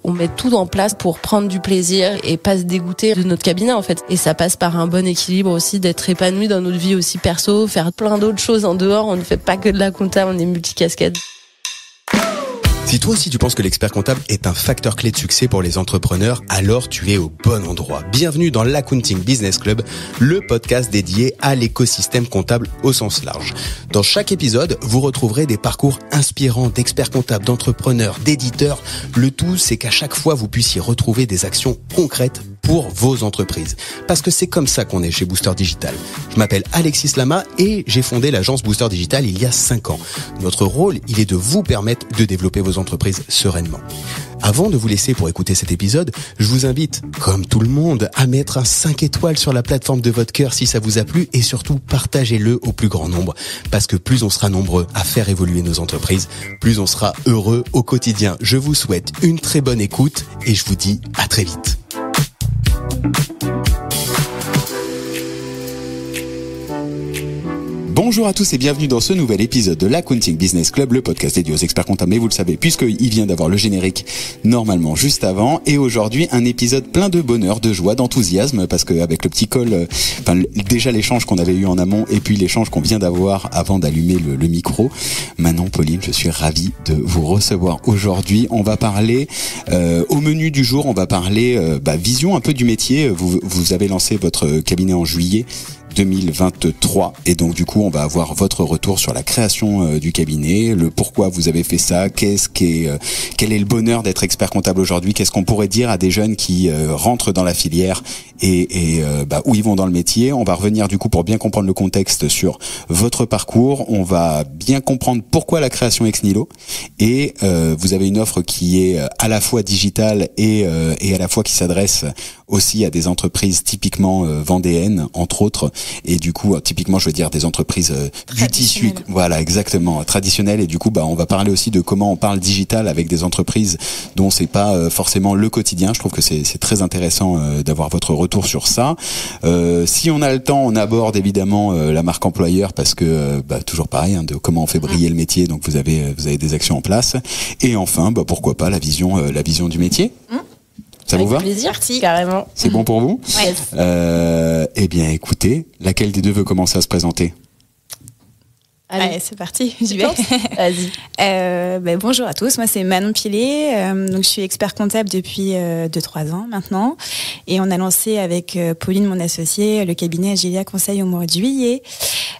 on met tout en place pour prendre du plaisir et pas se dégoûter de notre cabinet en fait. Et ça passe par un bon équilibre aussi, d'être épanoui dans notre vie aussi perso, faire plein d'autres choses en dehors. On ne fait pas que de la compta, on est multicasquette. Si toi aussi tu penses que l'expert comptable est un facteur clé de succès pour les entrepreneurs, alors tu es au bon endroit. Bienvenue dans l'Accounting Business Club, le podcast dédié à l'écosystème comptable au sens large. Dans chaque épisode, vous retrouverez des parcours inspirants d'experts comptables, d'entrepreneurs, d'éditeurs. Le tout, c'est qu'à chaque fois, vous puissiez retrouver des actions concrètes pour vos entreprises. Parce que c'est comme ça qu'on est chez Booster Digital. Je m'appelle Alexis Lama et j'ai fondé l'agence Booster Digital il y a 5 ans. Notre rôle, il est de vous permettre de développer vos entreprises sereinement. Avant de vous laisser pour écouter cet épisode, je vous invite, comme tout le monde, à mettre un 5 étoiles sur la plateforme de votre cœur si ça vous a plu et surtout partagez-le au plus grand nombre. Parce que plus on sera nombreux à faire évoluer nos entreprises, plus on sera heureux au quotidien. Je vous souhaite une très bonne écoute et je vous dis à très vite. Bonjour à tous et bienvenue dans ce nouvel épisode de l'Accounting Business Club, le podcast dédié aux experts comptables. Mais vous le savez, puisqu'il vient d'avoir le générique normalement juste avant. Et aujourd'hui, un épisode plein de bonheur, de joie, d'enthousiasme, parce qu'avec le petit call, déjà l'échange qu'on avait eu en amont et puis l'échange qu'on vient d'avoir avant d'allumer le micro. Manon, Pauline, je suis ravi de vous recevoir aujourd'hui. On va parler, au menu du jour, on va parler vision un peu du métier. Vous avez lancé votre cabinet en juillet 2023 et donc du coup on va avoir votre retour sur la création du cabinet, le pourquoi vous avez fait ça, quel est le bonheur d'être expert comptable aujourd'hui, qu'est-ce qu'on pourrait dire à des jeunes qui rentrent dans la filière et où ils vont dans le métier. On va revenir du coup pour bien comprendre le contexte sur votre parcours, on va bien comprendre pourquoi la création ex nihilo et vous avez une offre qui est à la fois digitale et à la fois qui s'adresse aussi à des entreprises typiquement vendéennes entre autres. Et du coup, typiquement, je veux dire des entreprises du tissu, voilà, exactement, traditionnelles. Et du coup, on va parler aussi de comment on parle digital avec des entreprises dont c'est pas forcément le quotidien. Je trouve que c'est très intéressant d'avoir votre retour sur ça. Si on a le temps, on aborde évidemment la marque employeur parce que toujours pareil, de comment on fait briller le métier. Donc vous avez des actions en place. Et enfin, pourquoi pas la vision du métier. Ça vous va ? Avec plaisir, carrément. C'est bon pour vous ? Ouais. Eh bien, écoutez, laquelle des deux veut commencer à se présenter ? Allez, c'est parti, j'y vais. Vas-y. Bonjour à tous, moi c'est Manon Pilet, donc je suis expert comptable depuis 2-3 ans maintenant et on a lancé avec Pauline, mon associée, le cabinet Agilia Conseil au mois de juillet.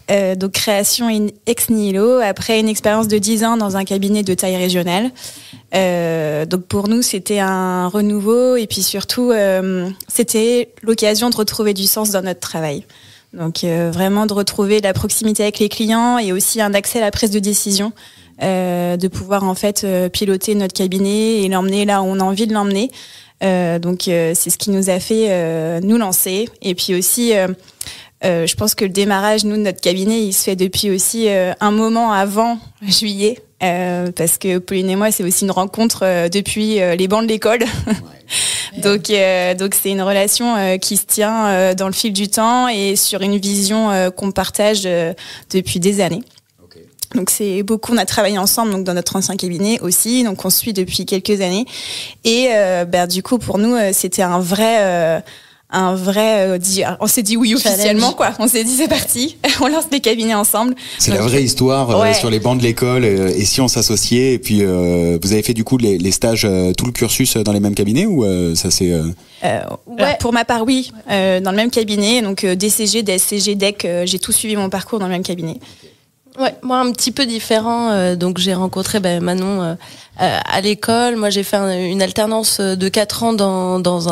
Donc création ex nihilo après une expérience de 10 ans dans un cabinet de taille régionale. Donc pour nous c'était un renouveau et puis surtout c'était l'occasion de retrouver du sens dans notre travail. Donc vraiment de retrouver la proximité avec les clients et aussi un accès à la prise de décision, de pouvoir en fait piloter notre cabinet et l'emmener là où on a envie de l'emmener. Donc c'est ce qui nous a fait nous lancer. Et puis aussi, je pense que le démarrage de notre cabinet, il se fait depuis aussi un moment avant juillet. Parce que Pauline et moi, c'est aussi une rencontre depuis les bancs de l'école. Donc c'est une relation qui se tient dans le fil du temps et sur une vision qu'on partage depuis des années. Okay. Donc c'est beaucoup, on a travaillé ensemble donc dans notre ancien cabinet aussi, donc on se suit depuis quelques années. Et du coup pour nous c'était un vrai on s'est dit oui officiellement quoi. On s'est dit c'est parti, on lance des cabinets ensemble. C'est donc, la vraie histoire sur les bancs de l'école et si on s'associait et puis vous avez fait du coup les stages tout le cursus dans les mêmes cabinets ou ça c'est Alors, pour ma part oui, dans le même cabinet donc DCG, DSCG, DEC, j'ai tout suivi mon parcours dans le même cabinet. Ouais, moi un petit peu différent. Donc j'ai rencontré Manon à l'école. Moi j'ai fait une alternance de 4 ans dans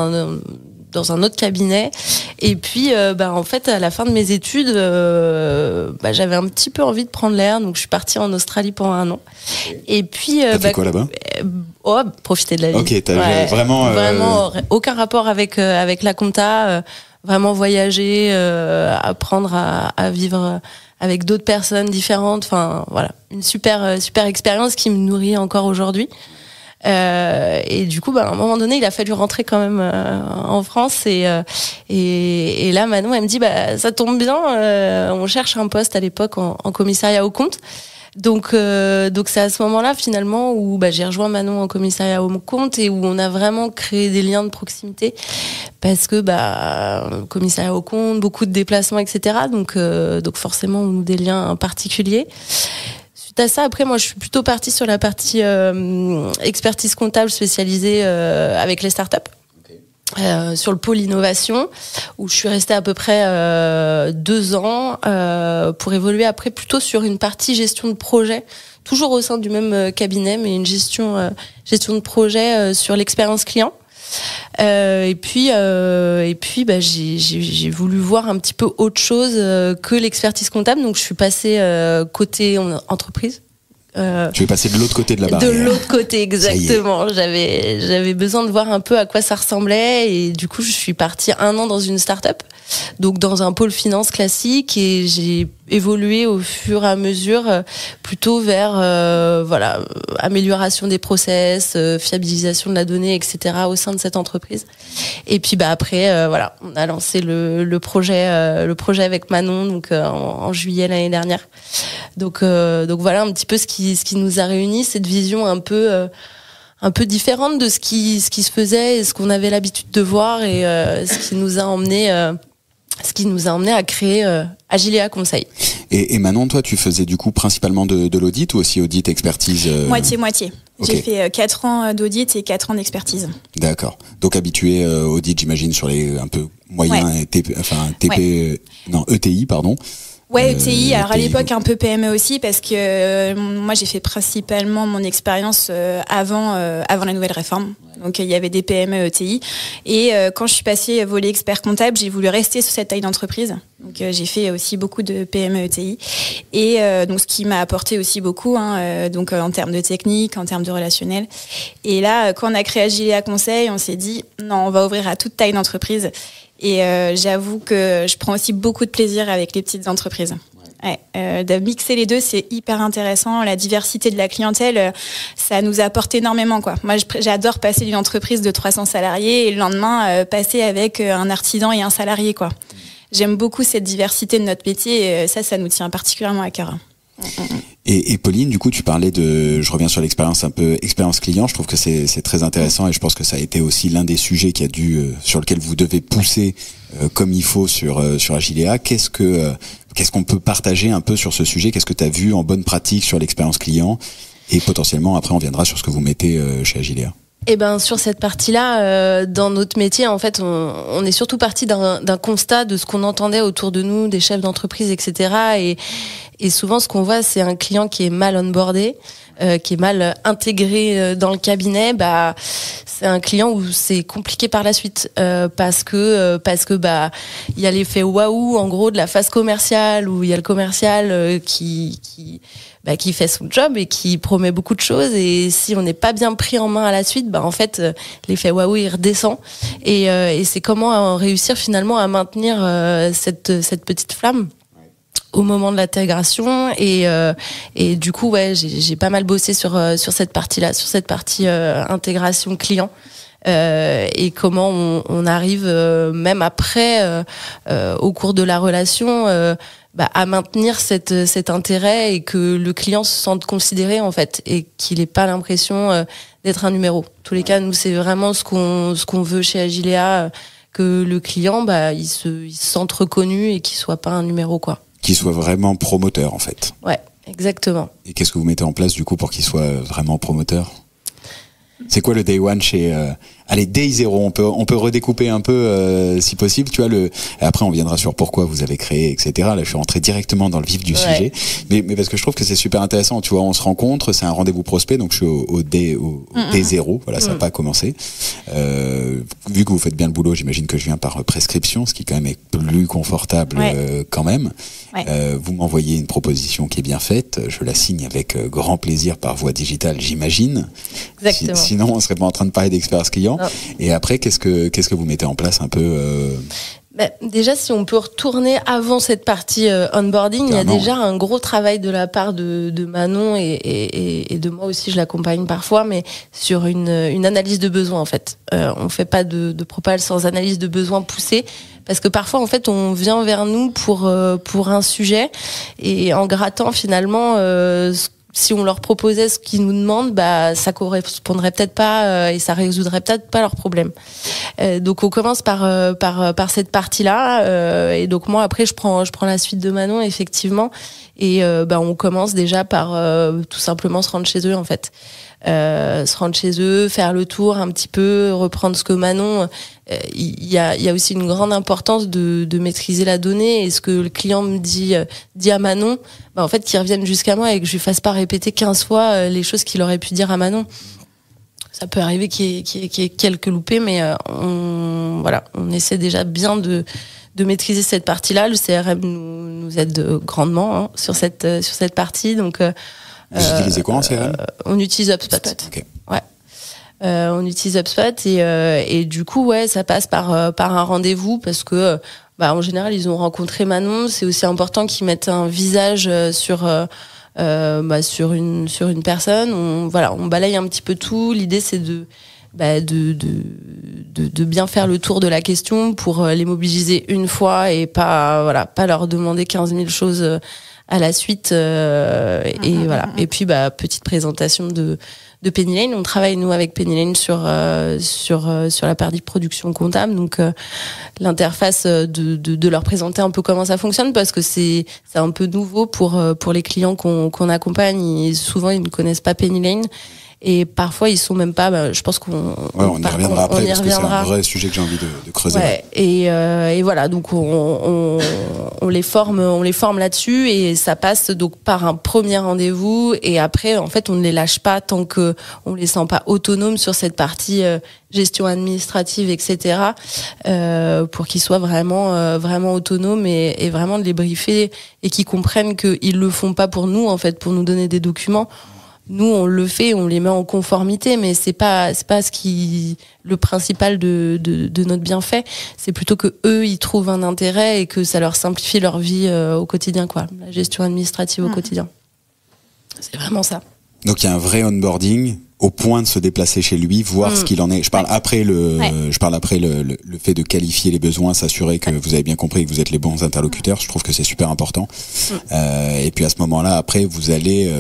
un autre cabinet et puis en fait à la fin de mes études j'avais un petit peu envie de prendre l'air donc je suis partie en Australie pendant 1 an et puis t'as fait quoi là-bas? Profiter de la vie. Ok, t'as vraiment aucun rapport avec la compta, vraiment voyager, apprendre à vivre avec d'autres personnes différentes, enfin voilà, une super expérience qui me nourrit encore aujourd'hui. Et du coup, à un moment donné, il a fallu rentrer quand même en France et là, Manon, elle me dit, ça tombe bien, on cherche un poste à l'époque en commissariat aux comptes. Donc c'est à ce moment-là finalement où j'ai rejoint Manon en commissariat au compte et où on a vraiment créé des liens de proximité parce que commissariat au compte, beaucoup de déplacements, etc. Donc forcément des liens particuliers. Suite à ça, après moi je suis plutôt partie sur la partie expertise comptable spécialisée avec les startups. Sur le pôle innovation où je suis restée à peu près 2 ans pour évoluer après plutôt sur une partie gestion de projet, toujours au sein du même cabinet, mais une gestion de projet sur l'expérience client. Et puis j'ai voulu voir un petit peu autre chose que l'expertise comptable, donc je suis passée côté entreprise. Tu es passé de l'autre côté de la barrière. De l'autre côté, exactement. J'avais besoin de voir un peu à quoi ça ressemblait et du coup, je suis partie 1 an dans une start-up, donc dans un pôle finance classique et j'ai évolué au fur et à mesure plutôt vers amélioration des process, fiabilisation de la donnée, etc. au sein de cette entreprise. Et puis après, on a lancé le projet avec Manon donc en juillet l'année dernière. Donc voilà un petit peu ce qui nous a réunis, cette vision un peu différente de ce qui se faisait et ce qu'on avait l'habitude de voir et ce qui nous a emmené à créer Agilea Conseil. Et Manon, toi, tu faisais du coup principalement de l'audit ou aussi audit expertise Moitié. Okay. J'ai fait 4 ans d'audit et 4 ans d'expertise. D'accord. Donc habitué audit, j'imagine, sur les un peu moyens et ETI, pardon. Ouais, ETI. Alors à l'époque un peu PME aussi parce que moi j'ai fait principalement mon expérience avant la nouvelle réforme. Donc il y avait des PME ETI et quand je suis passée volet expert comptable, j'ai voulu rester sur cette taille d'entreprise. Donc j'ai fait aussi beaucoup de PME ETI et donc ce qui m'a apporté aussi beaucoup donc en termes de technique, en termes de relationnel. Et là quand on a créé Agilea Conseil, on s'est dit non, on va ouvrir à toute taille d'entreprise. Et j'avoue que je prends aussi beaucoup de plaisir avec les petites entreprises. De mixer les deux, c'est hyper intéressant. La diversité de la clientèle, ça nous apporte énormément, quoi. Moi, j'adore passer d'une entreprise de 300 salariés et le lendemain passer avec un artisan et un salarié, quoi. J'aime beaucoup cette diversité de notre métier et ça nous tient particulièrement à cœur. Et Pauline, du coup, tu parlais je reviens sur l'expérience un peu expérience client. Je trouve que c'est très intéressant et je pense que ça a été aussi l'un des sujets sur lequel vous devez pousser comme il faut sur Agilea. Qu'est-ce qu'on peut partager un peu sur ce sujet? Qu'est-ce que tu as vu en bonne pratique sur l'expérience client? Et potentiellement, après, on viendra sur ce que vous mettez chez Agilea. Eh ben sur cette partie-là, dans notre métier, en fait, on est surtout parti d'un constat de ce qu'on entendait autour de nous, des chefs d'entreprise, etc. Et souvent, ce qu'on voit, c'est un client qui est mal onboardé, qui est mal intégré dans le cabinet. C'est un client où c'est compliqué par la suite parce que il y a l'effet waouh, en gros, de la phase commerciale où il y a le commercial qui fait son job et qui promet beaucoup de choses et si on n'est pas bien pris en main à la suite, en fait l'effet waouh il redescend et c'est comment réussir finalement à maintenir cette petite flamme au moment de l'intégration et du coup j'ai pas mal bossé sur cette partie-là, sur cette partie intégration client. Et comment on arrive même après au cours de la relation à maintenir cet intérêt et que le client se sente considéré en fait et qu'il n'ait pas l'impression d'être un numéro. En tous les cas, nous c'est vraiment ce qu'on veut chez Agilea, que le client il se sente reconnu et qu'il soit pas un numéro quoi. Qu'il soit vraiment promoteur en fait. Ouais, exactement. Et qu'est-ce que vous mettez en place du coup pour qu'il soit vraiment promoteur? C'est quoi le day one chez day zéro? On peut redécouper un peu si possible. Tu vois après on viendra sur pourquoi vous avez créé, etc. Là je suis rentré directement dans le vif du sujet, mais parce que je trouve que c'est super intéressant. Tu vois, on se rencontre, c'est un rendez-vous prospect, donc je suis au day zéro. Voilà, ça n'a pas commencé. Vu que vous faites bien le boulot, j'imagine que je viens par prescription, ce qui quand même est plus confortable quand même. Ouais. Vous m'envoyez une proposition qui est bien faite, je la signe avec grand plaisir par voie digitale, j'imagine. Exactement. Sinon, on serait pas en train de parler d'expérience client. Non. Et après, qu'est-ce que vous mettez en place un peu Déjà, si on peut retourner avant cette partie onboarding, il y a déjà un gros travail de la part de Manon et de moi aussi, je l'accompagne parfois, mais sur une analyse de besoin en fait. On fait pas de propal sans analyse de besoin poussée, parce que parfois en fait on vient vers nous pour un sujet, et en grattant finalement si on leur proposait ce qu'ils nous demandent, ça correspondrait peut-être pas et ça résoudrait peut-être pas leurs problèmes. Donc on commence par cette partie-là, et donc moi après je prends la suite de Manon effectivement, et on commence déjà par tout simplement se rendre chez eux en fait. Se rendre chez eux, faire le tour un petit peu, reprendre ce que Manon. Il y a aussi une grande importance de maîtriser la donnée, et ce que le client me dit à Manon, en fait qu'il revienne jusqu'à moi et que je lui fasse pas répéter 15 fois les choses qu'il aurait pu dire à Manon. Ça peut arriver qu'il y ait quelques loupés, mais on essaie déjà bien de maîtriser cette partie-là. Le CRM nous aide grandement sur cette partie, donc. Vous utilisez quoi en CRM ? On utilise HubSpot. Okay. Ouais. On utilise HubSpot et du coup ça passe par un rendez-vous, parce que en général ils ont rencontré Manon. C'est aussi important qu'ils mettent un visage sur une personne. On balaye un petit peu tout. L'idée c'est de bien faire le tour de la question pour les mobiliser une fois et pas leur demander 15 000 choses à la suite, et puis petite présentation de Penny Lane. On travaille nous avec Penny Lane sur la partie production comptable, donc l'interface de leur présenter un peu comment ça fonctionne, parce que c'est un peu nouveau pour les clients qu'on accompagne. Souvent ils ne connaissent pas Penny Lane. Et parfois ils sont même pas. Je pense qu'on y reviendra après, parce que c'est un vrai sujet que j'ai envie de creuser. Ouais. Et voilà, donc on les forme là-dessus, et ça passe donc par un premier rendez-vous, et après en fait on ne les lâche pas tant que on les sent pas autonomes sur cette partie gestion administrative, etc. Pour qu'ils soient vraiment autonomes et vraiment de les briefer, et qu'ils comprennent qu'ils le font pas pour nous en fait, pour nous donner des documents. Nous, on le fait, on les met en conformité, mais c'est pas le principal de notre bienfait. C'est plutôt que eux, ils trouvent un intérêt et que ça leur simplifie leur vie au quotidien, quoi. La gestion administrative au quotidien. C'est vraiment ça. Donc il y a un vrai onboarding au point de se déplacer chez lui, voir ce qu'il en est. Je parle après le fait de qualifier les besoins, s'assurer que vous avez bien compris que vous êtes les bons interlocuteurs. Je trouve que c'est super important. Et puis à ce moment-là, après, vous allez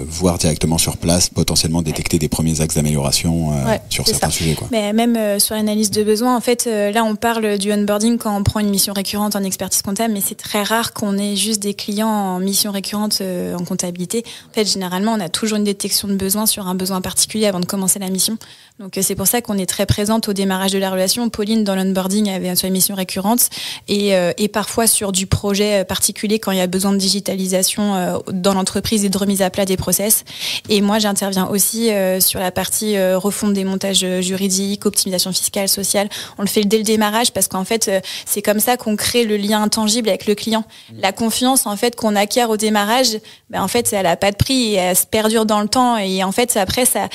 voir directement sur place, potentiellement détecter des premiers axes d'amélioration sur certains sujets, quoi. Mais même sur l'analyse de besoins, en fait, là on parle du onboarding quand on prend une mission récurrente en expertise comptable, mais c'est très rare qu'on ait juste des clients en mission récurrente en comptabilité. En fait, généralement, on a toujours une détection de besoin sur un besoin particulier avant de commencer la mission. Donc c'est pour ça qu'on est très présente au démarrage de la relation. Pauline, dans l'onboarding, avait sur une mission récurrente, et parfois sur du projet particulier quand il y a besoin de digitalisation dans l'entreprise et de remise à plat des process. Et moi, j'interviens aussi sur la partie refonte des montages juridiques, optimisation fiscale, sociale. On le fait dès le démarrage, parce qu'en fait, c'est comme ça qu'on crée le lien intangible avec le client. La confiance, en fait, qu'on acquiert au démarrage, en fait, elle n'a pas de prix et elle se perdure dans le temps. Et en fait, après, ça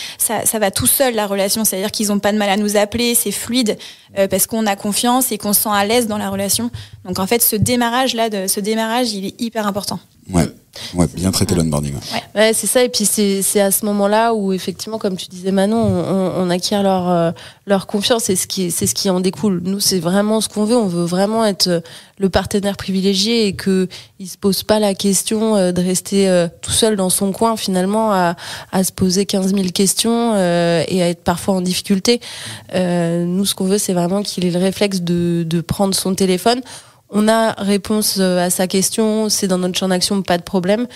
va tout seul, la relation. C'est-à-dire qu'ils n'ont pas de mal à nous appeler, c'est fluide, parce qu'on a confiance et qu'on se sent à l'aise dans la relation. Donc en fait, ce démarrage, il est hyper important. Ouais, bien traiter l'onboarding. Ouais, c'est ça. Et puis c'est à ce moment-là où effectivement, comme tu disais Manon, on acquiert leur confiance, et c'est ce qui en découle. Nous, c'est vraiment ce qu'on veut. On veut vraiment être le partenaire privilégié, et que il se pose pas la question de rester tout seul dans son coin finalement à se poser 15 000 questions et à être parfois en difficulté. Nous, ce qu'on veut, c'est vraiment qu'il ait le réflexe de prendre son téléphone. On a réponse à sa question, c'est dans notre champ d'action, pas de problème.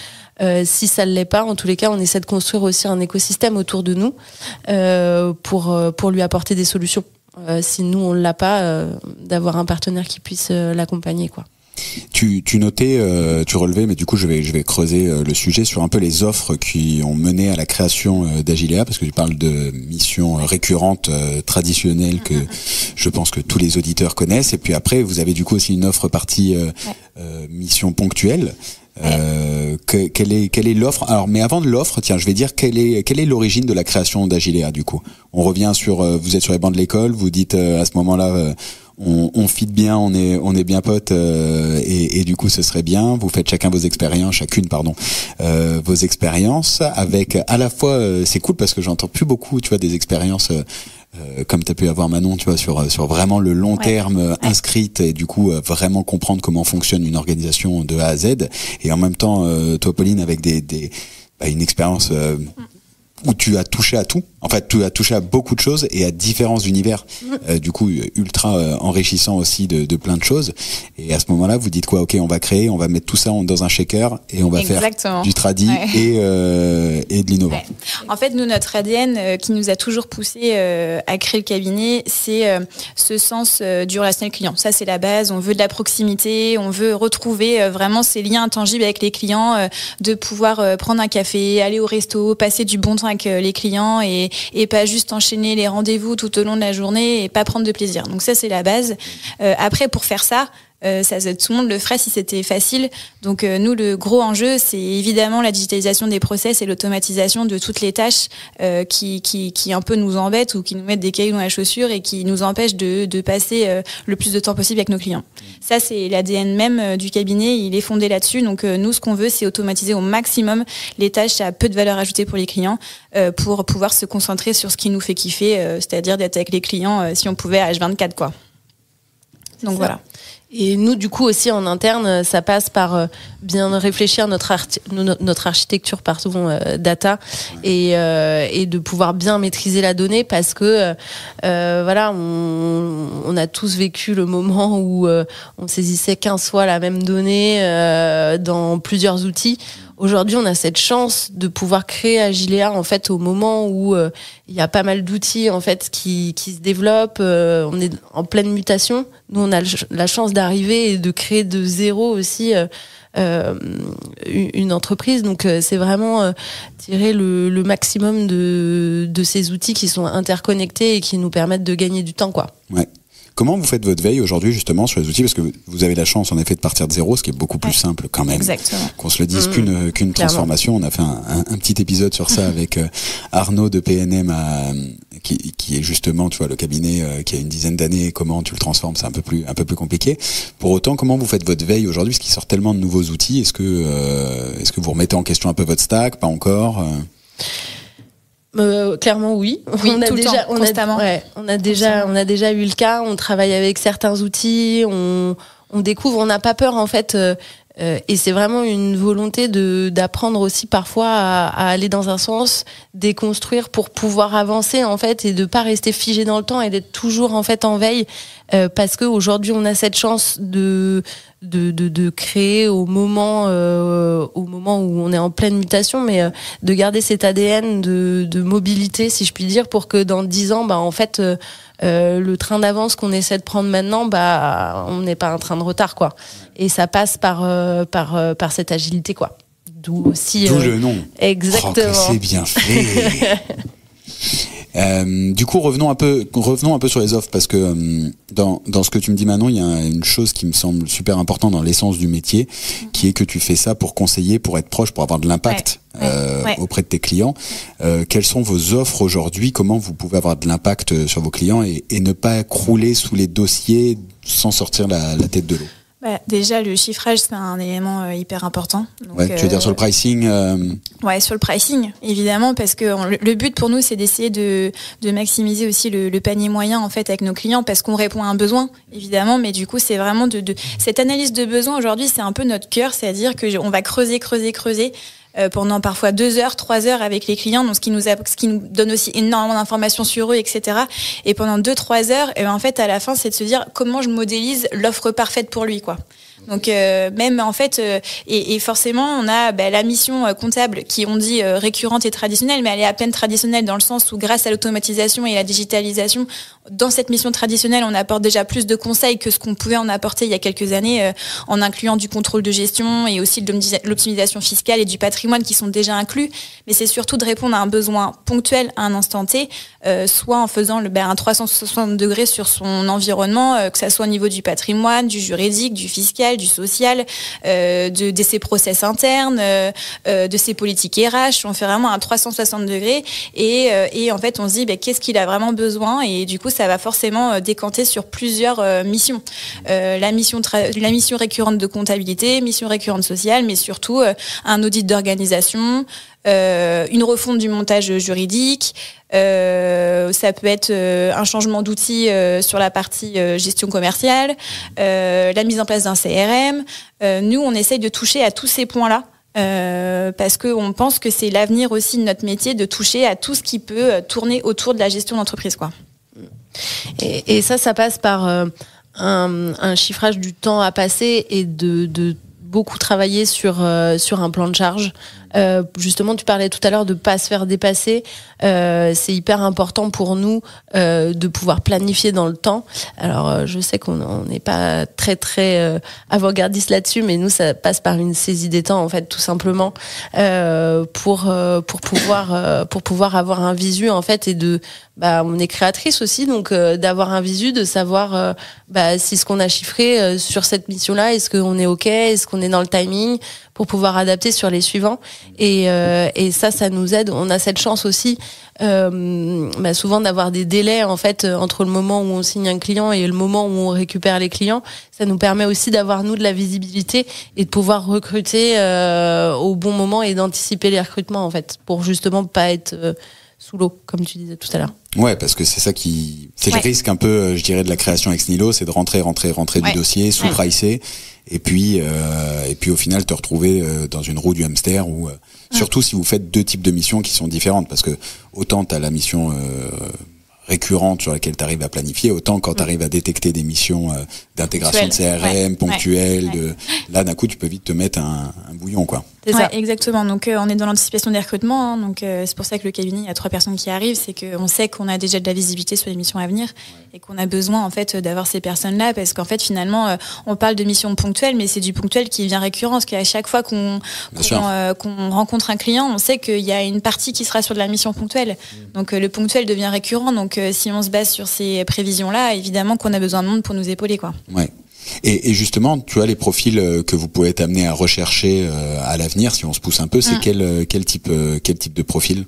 Si ça ne l'est pas, en tous les cas, on essaie de construire aussi un écosystème autour de nous pour lui apporter des solutions. Si nous, on ne l'a pas, d'avoir un partenaire qui puisse l'accompagner, quoi. Tu notais, tu relevais, mais du coup je vais creuser le sujet sur un peu les offres qui ont mené à la création d'Agilea, parce que tu parles de missions récurrentes traditionnelles que je pense que tous les auditeurs connaissent, et puis après vous avez du coup aussi une offre partie mission ponctuelle. Quelle est l'offre? Alors, mais avant de l'offre, tiens, je vais dire quelle est l'origine de la création d'Agilea, du coup. On revient sur, vous êtes sur les bancs de l'école, vous dites à ce moment-là, on fit bien, on est bien potes et du coup ce serait bien. Vous faites chacune vos expériences avec à la fois c'est cool parce que j'entends plus beaucoup, tu vois, des expériences comme tu as pu avoir Manon, tu vois, sur vraiment le long terme inscrite et du coup vraiment comprendre comment fonctionne une organisation de A à Z, et en même temps toi Pauline avec une expérience où tu as touché à tout. En fait, tu as touché à beaucoup de choses et à différents univers, du coup ultra enrichissant aussi de plein de choses. Et à ce moment-là, vous dites quoi? Ok, on va mettre tout ça dans un shaker et on va faire du tradi et de l'innovant. Ouais. En fait, nous, notre ADN qui nous a toujours poussé à créer le cabinet, c'est ce sens du relationnel client. Ça, c'est la base. On veut de la proximité, on veut retrouver vraiment ces liens intangibles avec les clients, de pouvoir prendre un café, aller au resto, passer du bon temps avec les clients et pas juste enchaîner les rendez-vous tout au long de la journée et pas prendre de plaisir. Donc ça, c'est la base. Après, pour faire ça, tout le monde le ferait si c'était facile. Donc nous, le gros enjeu, c'est évidemment la digitalisation des process et l'automatisation de toutes les tâches qui un peu nous embêtent ou qui nous mettent des cailloux dans la chaussure et qui nous empêchent de passer le plus de temps possible avec nos clients. Ça, c'est l'ADN même du cabinet, il est fondé là-dessus. Donc nous, ce qu'on veut, c'est automatiser au maximum les tâches à peu de valeur ajoutée pour les clients pour pouvoir se concentrer sur ce qui nous fait kiffer, c'est-à-dire d'être avec les clients si on pouvait à H24, quoi. Donc voilà. Et nous, du coup, aussi en interne, ça passe par bien réfléchir notre architecture data et de pouvoir bien maîtriser la donnée parce que voilà, on a tous vécu le moment où on saisissait 15 fois la même donnée dans plusieurs outils. Aujourd'hui, on a cette chance de pouvoir créer Agilea en fait au moment où il y a pas mal d'outils en fait qui se développent. On est en pleine mutation. Nous, on a la chance d'arriver et de créer de zéro aussi une entreprise. Donc, c'est vraiment tirer le maximum de ces outils qui sont interconnectés et qui nous permettent de gagner du temps, quoi. Ouais. Comment vous faites votre veille aujourd'hui justement sur les outils? Parce que vous avez la chance en effet de partir de zéro, ce qui est beaucoup plus simple quand même. Exactement. Qu'on se le dise qu'une transformation. On a fait un petit épisode sur ça avec Arnaud de PNM qui est justement, tu vois, le cabinet qui a une dizaine d'années. Comment tu le transformes, c'est un peu plus compliqué. Pour autant, comment vous faites votre veille aujourd'hui? Parce qu'il sort tellement de nouveaux outils. Est-ce que vous remettez en question un peu votre stack? Pas encore? Clairement oui. On a déjà eu le cas. On travaille avec certains outils. On découvre. On n'a pas peur en fait. Et c'est vraiment une volonté d'apprendre aussi parfois à aller dans un sens, déconstruire pour pouvoir avancer en fait et de pas rester figé dans le temps et d'être toujours en fait en veille parce que aujourd'hui on a cette chance de créer au moment où on est en pleine mutation, mais de garder cet ADN de mobilité si je puis dire pour que dans 10 ans en fait le train d'avance qu'on essaie de prendre maintenant on n'est pas un train de retard quoi. Et ça passe par cette agilité quoi. D'où le nom. Exactement. C'est bien fait. Du coup, revenons un peu sur les offres parce que dans ce que tu me dis Manon, il y a une chose qui me semble super importante dans l'essence du métier, qui est que tu fais ça pour conseiller, pour être proche, pour avoir de l'impact auprès de tes clients. Quelles sont vos offres aujourd'hui? Comment vous pouvez avoir de l'impact sur vos clients et ne pas crouler sous les dossiers sans sortir la tête de l'eau? Déjà, le chiffrage, c'est un élément hyper important. Donc, tu veux dire sur le pricing sur le pricing, évidemment, parce que le but pour nous, c'est d'essayer de maximiser aussi le panier moyen en fait avec nos clients, parce qu'on répond à un besoin, évidemment, mais du coup, c'est vraiment cette analyse de besoin aujourd'hui, c'est un peu notre cœur, c'est-à-dire que on va creuser pendant parfois 2 heures, 3 heures avec les clients, donc ce qui nous donne aussi énormément d'informations sur eux, etc. Et pendant 2-3 heures, en fait, à la fin, c'est de se dire comment je modélise l'offre parfaite pour lui, quoi. Donc même en fait et forcément on a la mission comptable qui on dit récurrente et traditionnelle, mais elle est à peine traditionnelle dans le sens où grâce à l'automatisation et la digitalisation, dans cette mission traditionnelle on apporte déjà plus de conseils que ce qu'on pouvait en apporter il y a quelques années en incluant du contrôle de gestion et aussi de l'optimisation fiscale et du patrimoine qui sont déjà inclus, mais c'est surtout de répondre à un besoin ponctuel à un instant T, soit en faisant un 360 degrés sur son environnement, que ça soit au niveau du patrimoine, du juridique, du fiscal, commercial, du social, de ses process internes, de ses politiques RH. On fait vraiment un 360 degrés et en fait on se dit qu'est-ce qu'il a vraiment besoin, et du coup ça va forcément décanter sur plusieurs missions. La mission récurrente de comptabilité, mission récurrente sociale, mais surtout un audit d'organisation, une refonte du montage juridique, ça peut être un changement d'outil sur la partie gestion commerciale, la mise en place d'un CRM. Nous, on essaye de toucher à tous ces points-là. Parce qu'on pense que c'est l'avenir aussi de notre métier, de toucher à tout ce qui peut tourner autour de la gestion d'entreprise, quoi. Et ça passe par un chiffrage du temps à passer et de beaucoup travailler sur un plan de charge. Justement, tu parlais tout à l'heure de pas se faire dépasser. C'est hyper important pour nous de pouvoir planifier dans le temps. Alors, je sais qu'on n'est pas très avant-gardiste là-dessus, mais nous, ça passe par une saisie des temps, en fait, tout simplement, pour pouvoir avoir un visu, en fait, et on est créatrice aussi, donc d'avoir un visu, de savoir si ce qu'on a chiffré sur cette mission-là, est-ce qu'on est OK, est-ce qu'on est dans le timing, pour pouvoir adapter sur les suivants. Et ça nous aide. On a cette chance aussi souvent d'avoir des délais, en fait, entre le moment où on signe un client et le moment où on récupère les clients. Ça nous permet aussi d'avoir, nous, de la visibilité et de pouvoir recruter au bon moment et d'anticiper les recrutements, en fait, pour justement pas être sous l'eau, comme tu disais tout à l'heure. Ouais, parce que c'est le risque un peu, je dirais, de la création ex nihilo, c'est de rentrer du dossier, sous-pricé, et puis au final te retrouver dans une roue du hamster, ou surtout si vous faites deux types de missions qui sont différentes, parce que autant t'as la mission récurrente sur laquelle tu arrives à planifier, autant quand tu arrives à détecter des missions d'intégration de CRM, ponctuelles, là d'un coup tu peux vite te mettre un bouillon, quoi. C'est ça, exactement. Donc on est dans l'anticipation des recrutements, hein, donc c'est pour ça que le cabinet, il y a 3 personnes qui arrivent, c'est qu'on sait qu'on a déjà de la visibilité sur les missions à venir et qu'on a besoin en fait d'avoir ces personnes-là, parce qu'en fait finalement on parle de missions ponctuelles, mais c'est du ponctuel qui devient récurrent, parce qu'à chaque fois qu'on rencontre un client, on sait qu'il y a une partie qui sera sur de la mission ponctuelle. Donc le ponctuel devient récurrent, donc si on se base sur ces prévisions-là, évidemment qu'on a besoin de monde pour nous épauler, quoi. Ouais. Et justement, tu as les profils que vous pouvez être amenés à rechercher à l'avenir, si on se pousse un peu, c'est quel type de profil?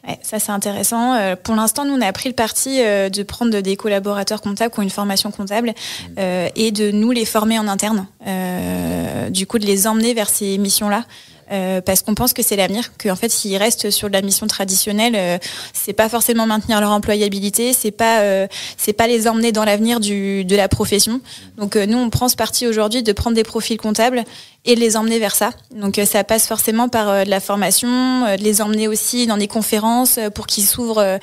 Ouais, ça c'est intéressant. Pour l'instant, nous on a pris le parti de prendre des collaborateurs comptables qui ont une formation comptable et de nous les former en interne. Du coup, de les emmener vers ces missions-là. Parce qu'on pense que c'est l'avenir, qu'en fait s'ils restent sur de la mission traditionnelle, c'est pas forcément maintenir leur employabilité, c'est pas les emmener dans l'avenir de la profession. Donc nous on prend ce parti aujourd'hui de prendre des profils comptables et de les emmener vers ça. Donc ça passe forcément par de la formation, de les emmener aussi dans des conférences pour qu'ils ouvrent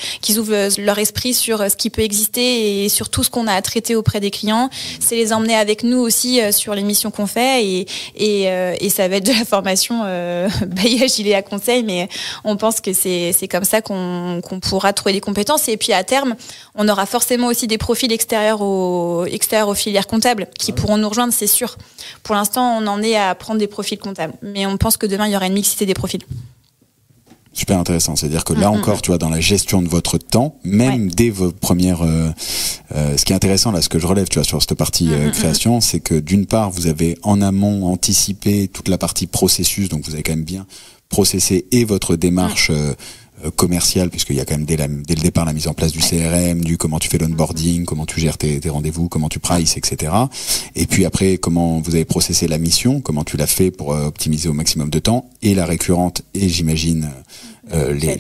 leur esprit sur ce qui peut exister et sur tout ce qu'on a à traiter auprès des clients. C'est les emmener avec nous aussi sur les missions qu'on fait et ça va être de la formation bailliage, il est à conseil, mais on pense que c'est comme ça qu'on pourra trouver des compétences. Et puis à terme, on aura forcément aussi des profils extérieurs aux filières comptables qui pourront nous rejoindre, c'est sûr. Pour l'instant, on en est à prendre des profils comptables, mais on pense que demain, il y aura une mixité des profils. Super intéressant, c'est-à-dire que là encore, tu vois, dans la gestion de votre temps, même dès vos premières... ce qui est intéressant, là, ce que je relève, tu vois, sur cette partie création, c'est que d'une part, vous avez en amont anticipé toute la partie processus, donc vous avez quand même bien processé et votre démarche commerciale, puisqu'il y a quand même dès le départ la mise en place du CRM, du comment tu fais l'onboarding, comment tu gères tes rendez-vous, comment tu prices, etc. Et puis après, comment vous avez processé la mission, comment tu l'as fait pour optimiser au maximum de temps, et la récurrente, et j'imagine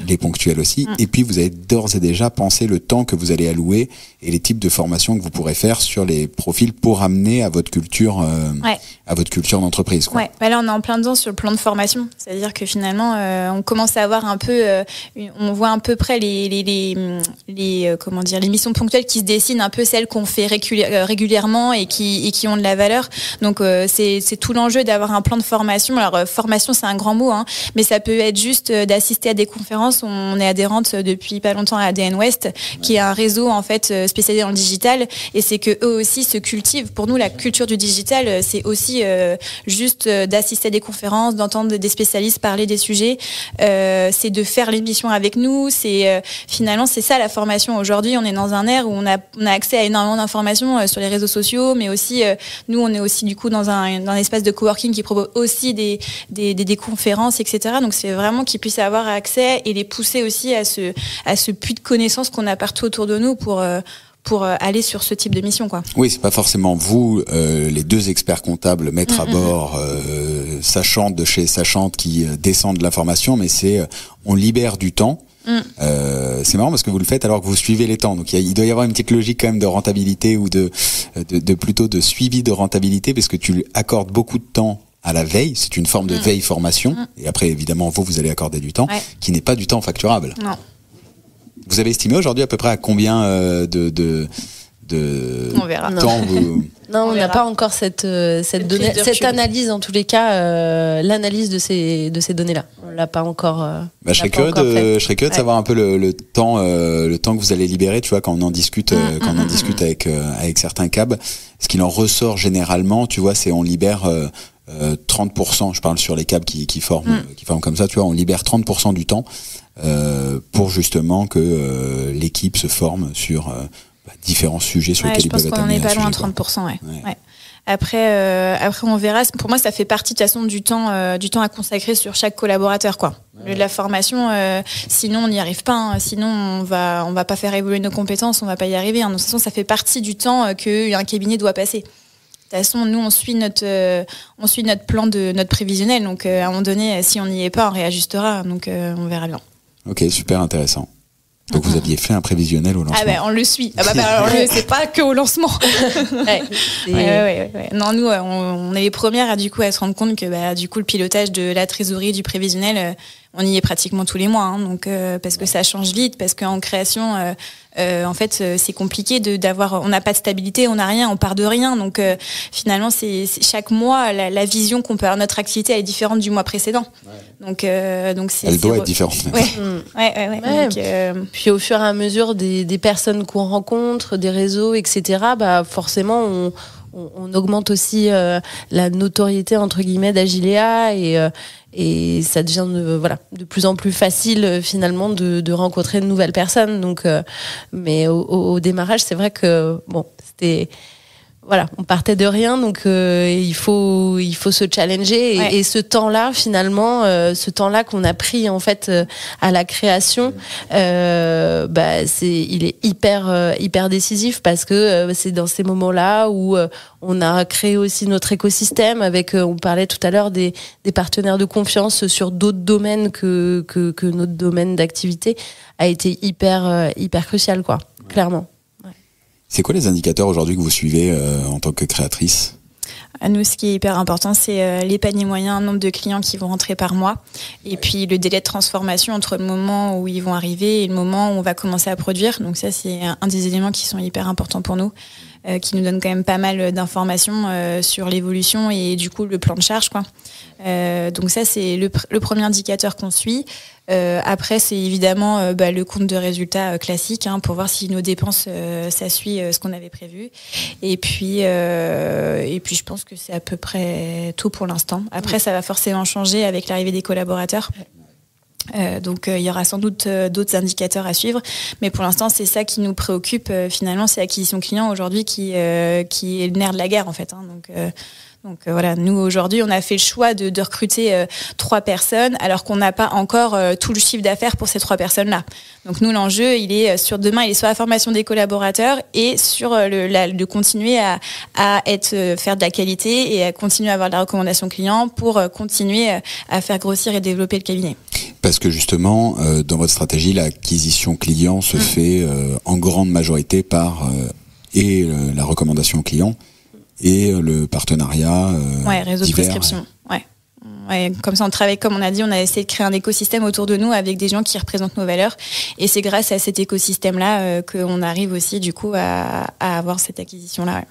les ponctuels aussi. Et puis vous avez d'ores et déjà pensé le temps que vous allez allouer et les types de formations que vous pourrez faire sur les profils pour amener à votre culture d'entreprise, quoi. Ouais. Là on est en plein dedans sur le plan de formation, c'est-à-dire que finalement on commence à avoir un peu on voit à peu près les missions ponctuelles qui se dessinent, un peu celles qu'on fait régulièrement et qui ont de la valeur. Donc c'est tout l'enjeu d'avoir un plan de formation. Alors formation c'est un grand mot, hein, mais ça peut être juste d'assister à des conférences, on est adhérente depuis pas longtemps à ADN West, qui est un réseau en fait spécialisé dans le digital. Et c'est que eux aussi se cultivent. Pour nous, la culture du digital, c'est aussi juste d'assister à des conférences, d'entendre des spécialistes parler des sujets. C'est de faire l'émission avec nous. C'est finalement c'est ça la formation. Aujourd'hui, on est dans un ère où on a accès à énormément d'informations sur les réseaux sociaux, mais aussi nous, on est aussi du coup dans un espace de coworking qui propose aussi des conférences, etc. Donc c'est vraiment qu'ils puissent avoir accès et les pousser aussi à ce puits de connaissances qu'on a partout autour de nous pour aller sur ce type de mission, quoi. Oui, c'est pas forcément vous, les deux experts comptables, mettre à bord Sachante de chez Sachante qui descendent de l'information, mais c'est on libère du temps. C'est marrant parce que vous le faites alors que vous suivez les temps. Donc il doit y avoir une petite logique quand même de rentabilité ou de plutôt de suivi de rentabilité, parce que tu accordes beaucoup de temps à la veille, c'est une forme de veille formation, et après évidemment vous allez accorder du temps qui n'est pas du temps facturable. Non. Vous avez estimé aujourd'hui à peu près à combien de on verra. temps vous... Non, on n'a pas encore cette analyse, en tous les cas, l'analyse de ces données-là. On l'a pas encore. Je serais curieux de savoir un peu le temps que vous allez libérer, tu vois, quand on en discute, avec certains cabs. Ce qu'il en ressort généralement, tu vois, c'est on libère 30%. Je parle sur les cabs qui forment comme ça, tu vois, on libère 30% du temps pour justement que l'équipe se forme sur différents sujets sur lesquels ils peuvent être amenés. Je pense qu'on n'est pas loin de 30%, ouais. Après, on verra. Pour moi, ça fait partie de toute façon du temps à consacrer sur chaque collaborateur, quoi. La formation, sinon on n'y arrive pas. Hein. Sinon, on va pas faire évoluer nos compétences, on va pas y arriver. Hein. De toute façon, ça fait partie du temps qu'un cabinet doit passer. De toute façon, nous, on suit notre plan de notre prévisionnel. Donc, à un moment donné, si on n'y est pas, on réajustera. Donc, on verra bien. Ok, super intéressant. Donc vous aviez fait un prévisionnel au lancement. On le suit. Alors, c'est pas que au lancement. Ouais. Non, nous, on est les premières à se rendre compte que le pilotage de la trésorerie, du prévisionnel, on y est pratiquement tous les mois. Hein, donc parce que ça change vite, parce qu'en création, en fait, c'est compliqué d'avoir. On n'a pas de stabilité, on n'a rien, on part de rien. Donc finalement, c'est chaque mois, la vision qu'on peut avoir de notre activité elle est différente du mois précédent. Donc c'est. Elle doit être différente. Ouais. Donc, puis au fur et à mesure des personnes qu'on rencontre, des réseaux, etc. Forcément, on augmente aussi la notoriété entre guillemets d'Agilea et ça devient de plus en plus facile finalement de rencontrer de nouvelles personnes. Donc, mais au démarrage, c'est vrai que c'était on partait de rien, donc il faut se challenger et ce temps-là finalement, ce temps-là qu'on a pris en fait à la création, il est hyper décisif parce que c'est dans ces moments-là où on a créé aussi notre écosystème avec, on parlait tout à l'heure des partenaires de confiance sur d'autres domaines que notre domaine d'activité a été hyper crucial, quoi, clairement. C'est quoi les indicateurs aujourd'hui que vous suivez en tant que créatrice ? À nous, ce qui est hyper important, c'est les paniers moyens, le nombre de clients qui vont rentrer par mois, et puis le délai de transformation entre le moment où ils vont arriver et le moment où on va commencer à produire. Donc ça, c'est un des éléments qui sont hyper importants pour nous, qui nous donne quand même pas mal d'informations sur l'évolution et du coup le plan de charge, quoi. Donc ça, c'est le premier indicateur qu'on suit. Après, c'est évidemment le compte de résultats classique, hein, pour voir si nos dépenses ça suit ce qu'on avait prévu. Et puis je pense que c'est à peu près tout pour l'instant. Après, ça va forcément changer avec l'arrivée des collaborateurs. Donc il y aura sans doute d'autres indicateurs à suivre, mais pour l'instant c'est ça qui nous préoccupe finalement, c'est l'acquisition client aujourd'hui qui est le nerf de la guerre en fait, hein. Donc voilà, nous aujourd'hui on a fait le choix de recruter 3 personnes alors qu'on n'a pas encore tout le chiffre d'affaires pour ces 3 personnes-là. Donc nous l'enjeu il est sur la formation des collaborateurs et sur de continuer à faire de la qualité et à continuer à avoir de la recommandation client pour continuer à faire grossir et développer le cabinet. Parce que justement, dans votre stratégie, l'acquisition client se fait en grande majorité par la recommandation client et le partenariat réseau divers, de prescription. Ouais, comme ça, on travaille, comme on a dit, on a essayé de créer un écosystème autour de nous avec des gens qui représentent nos valeurs. Et c'est grâce à cet écosystème-là qu'on arrive aussi, du coup, à avoir cette acquisition-là.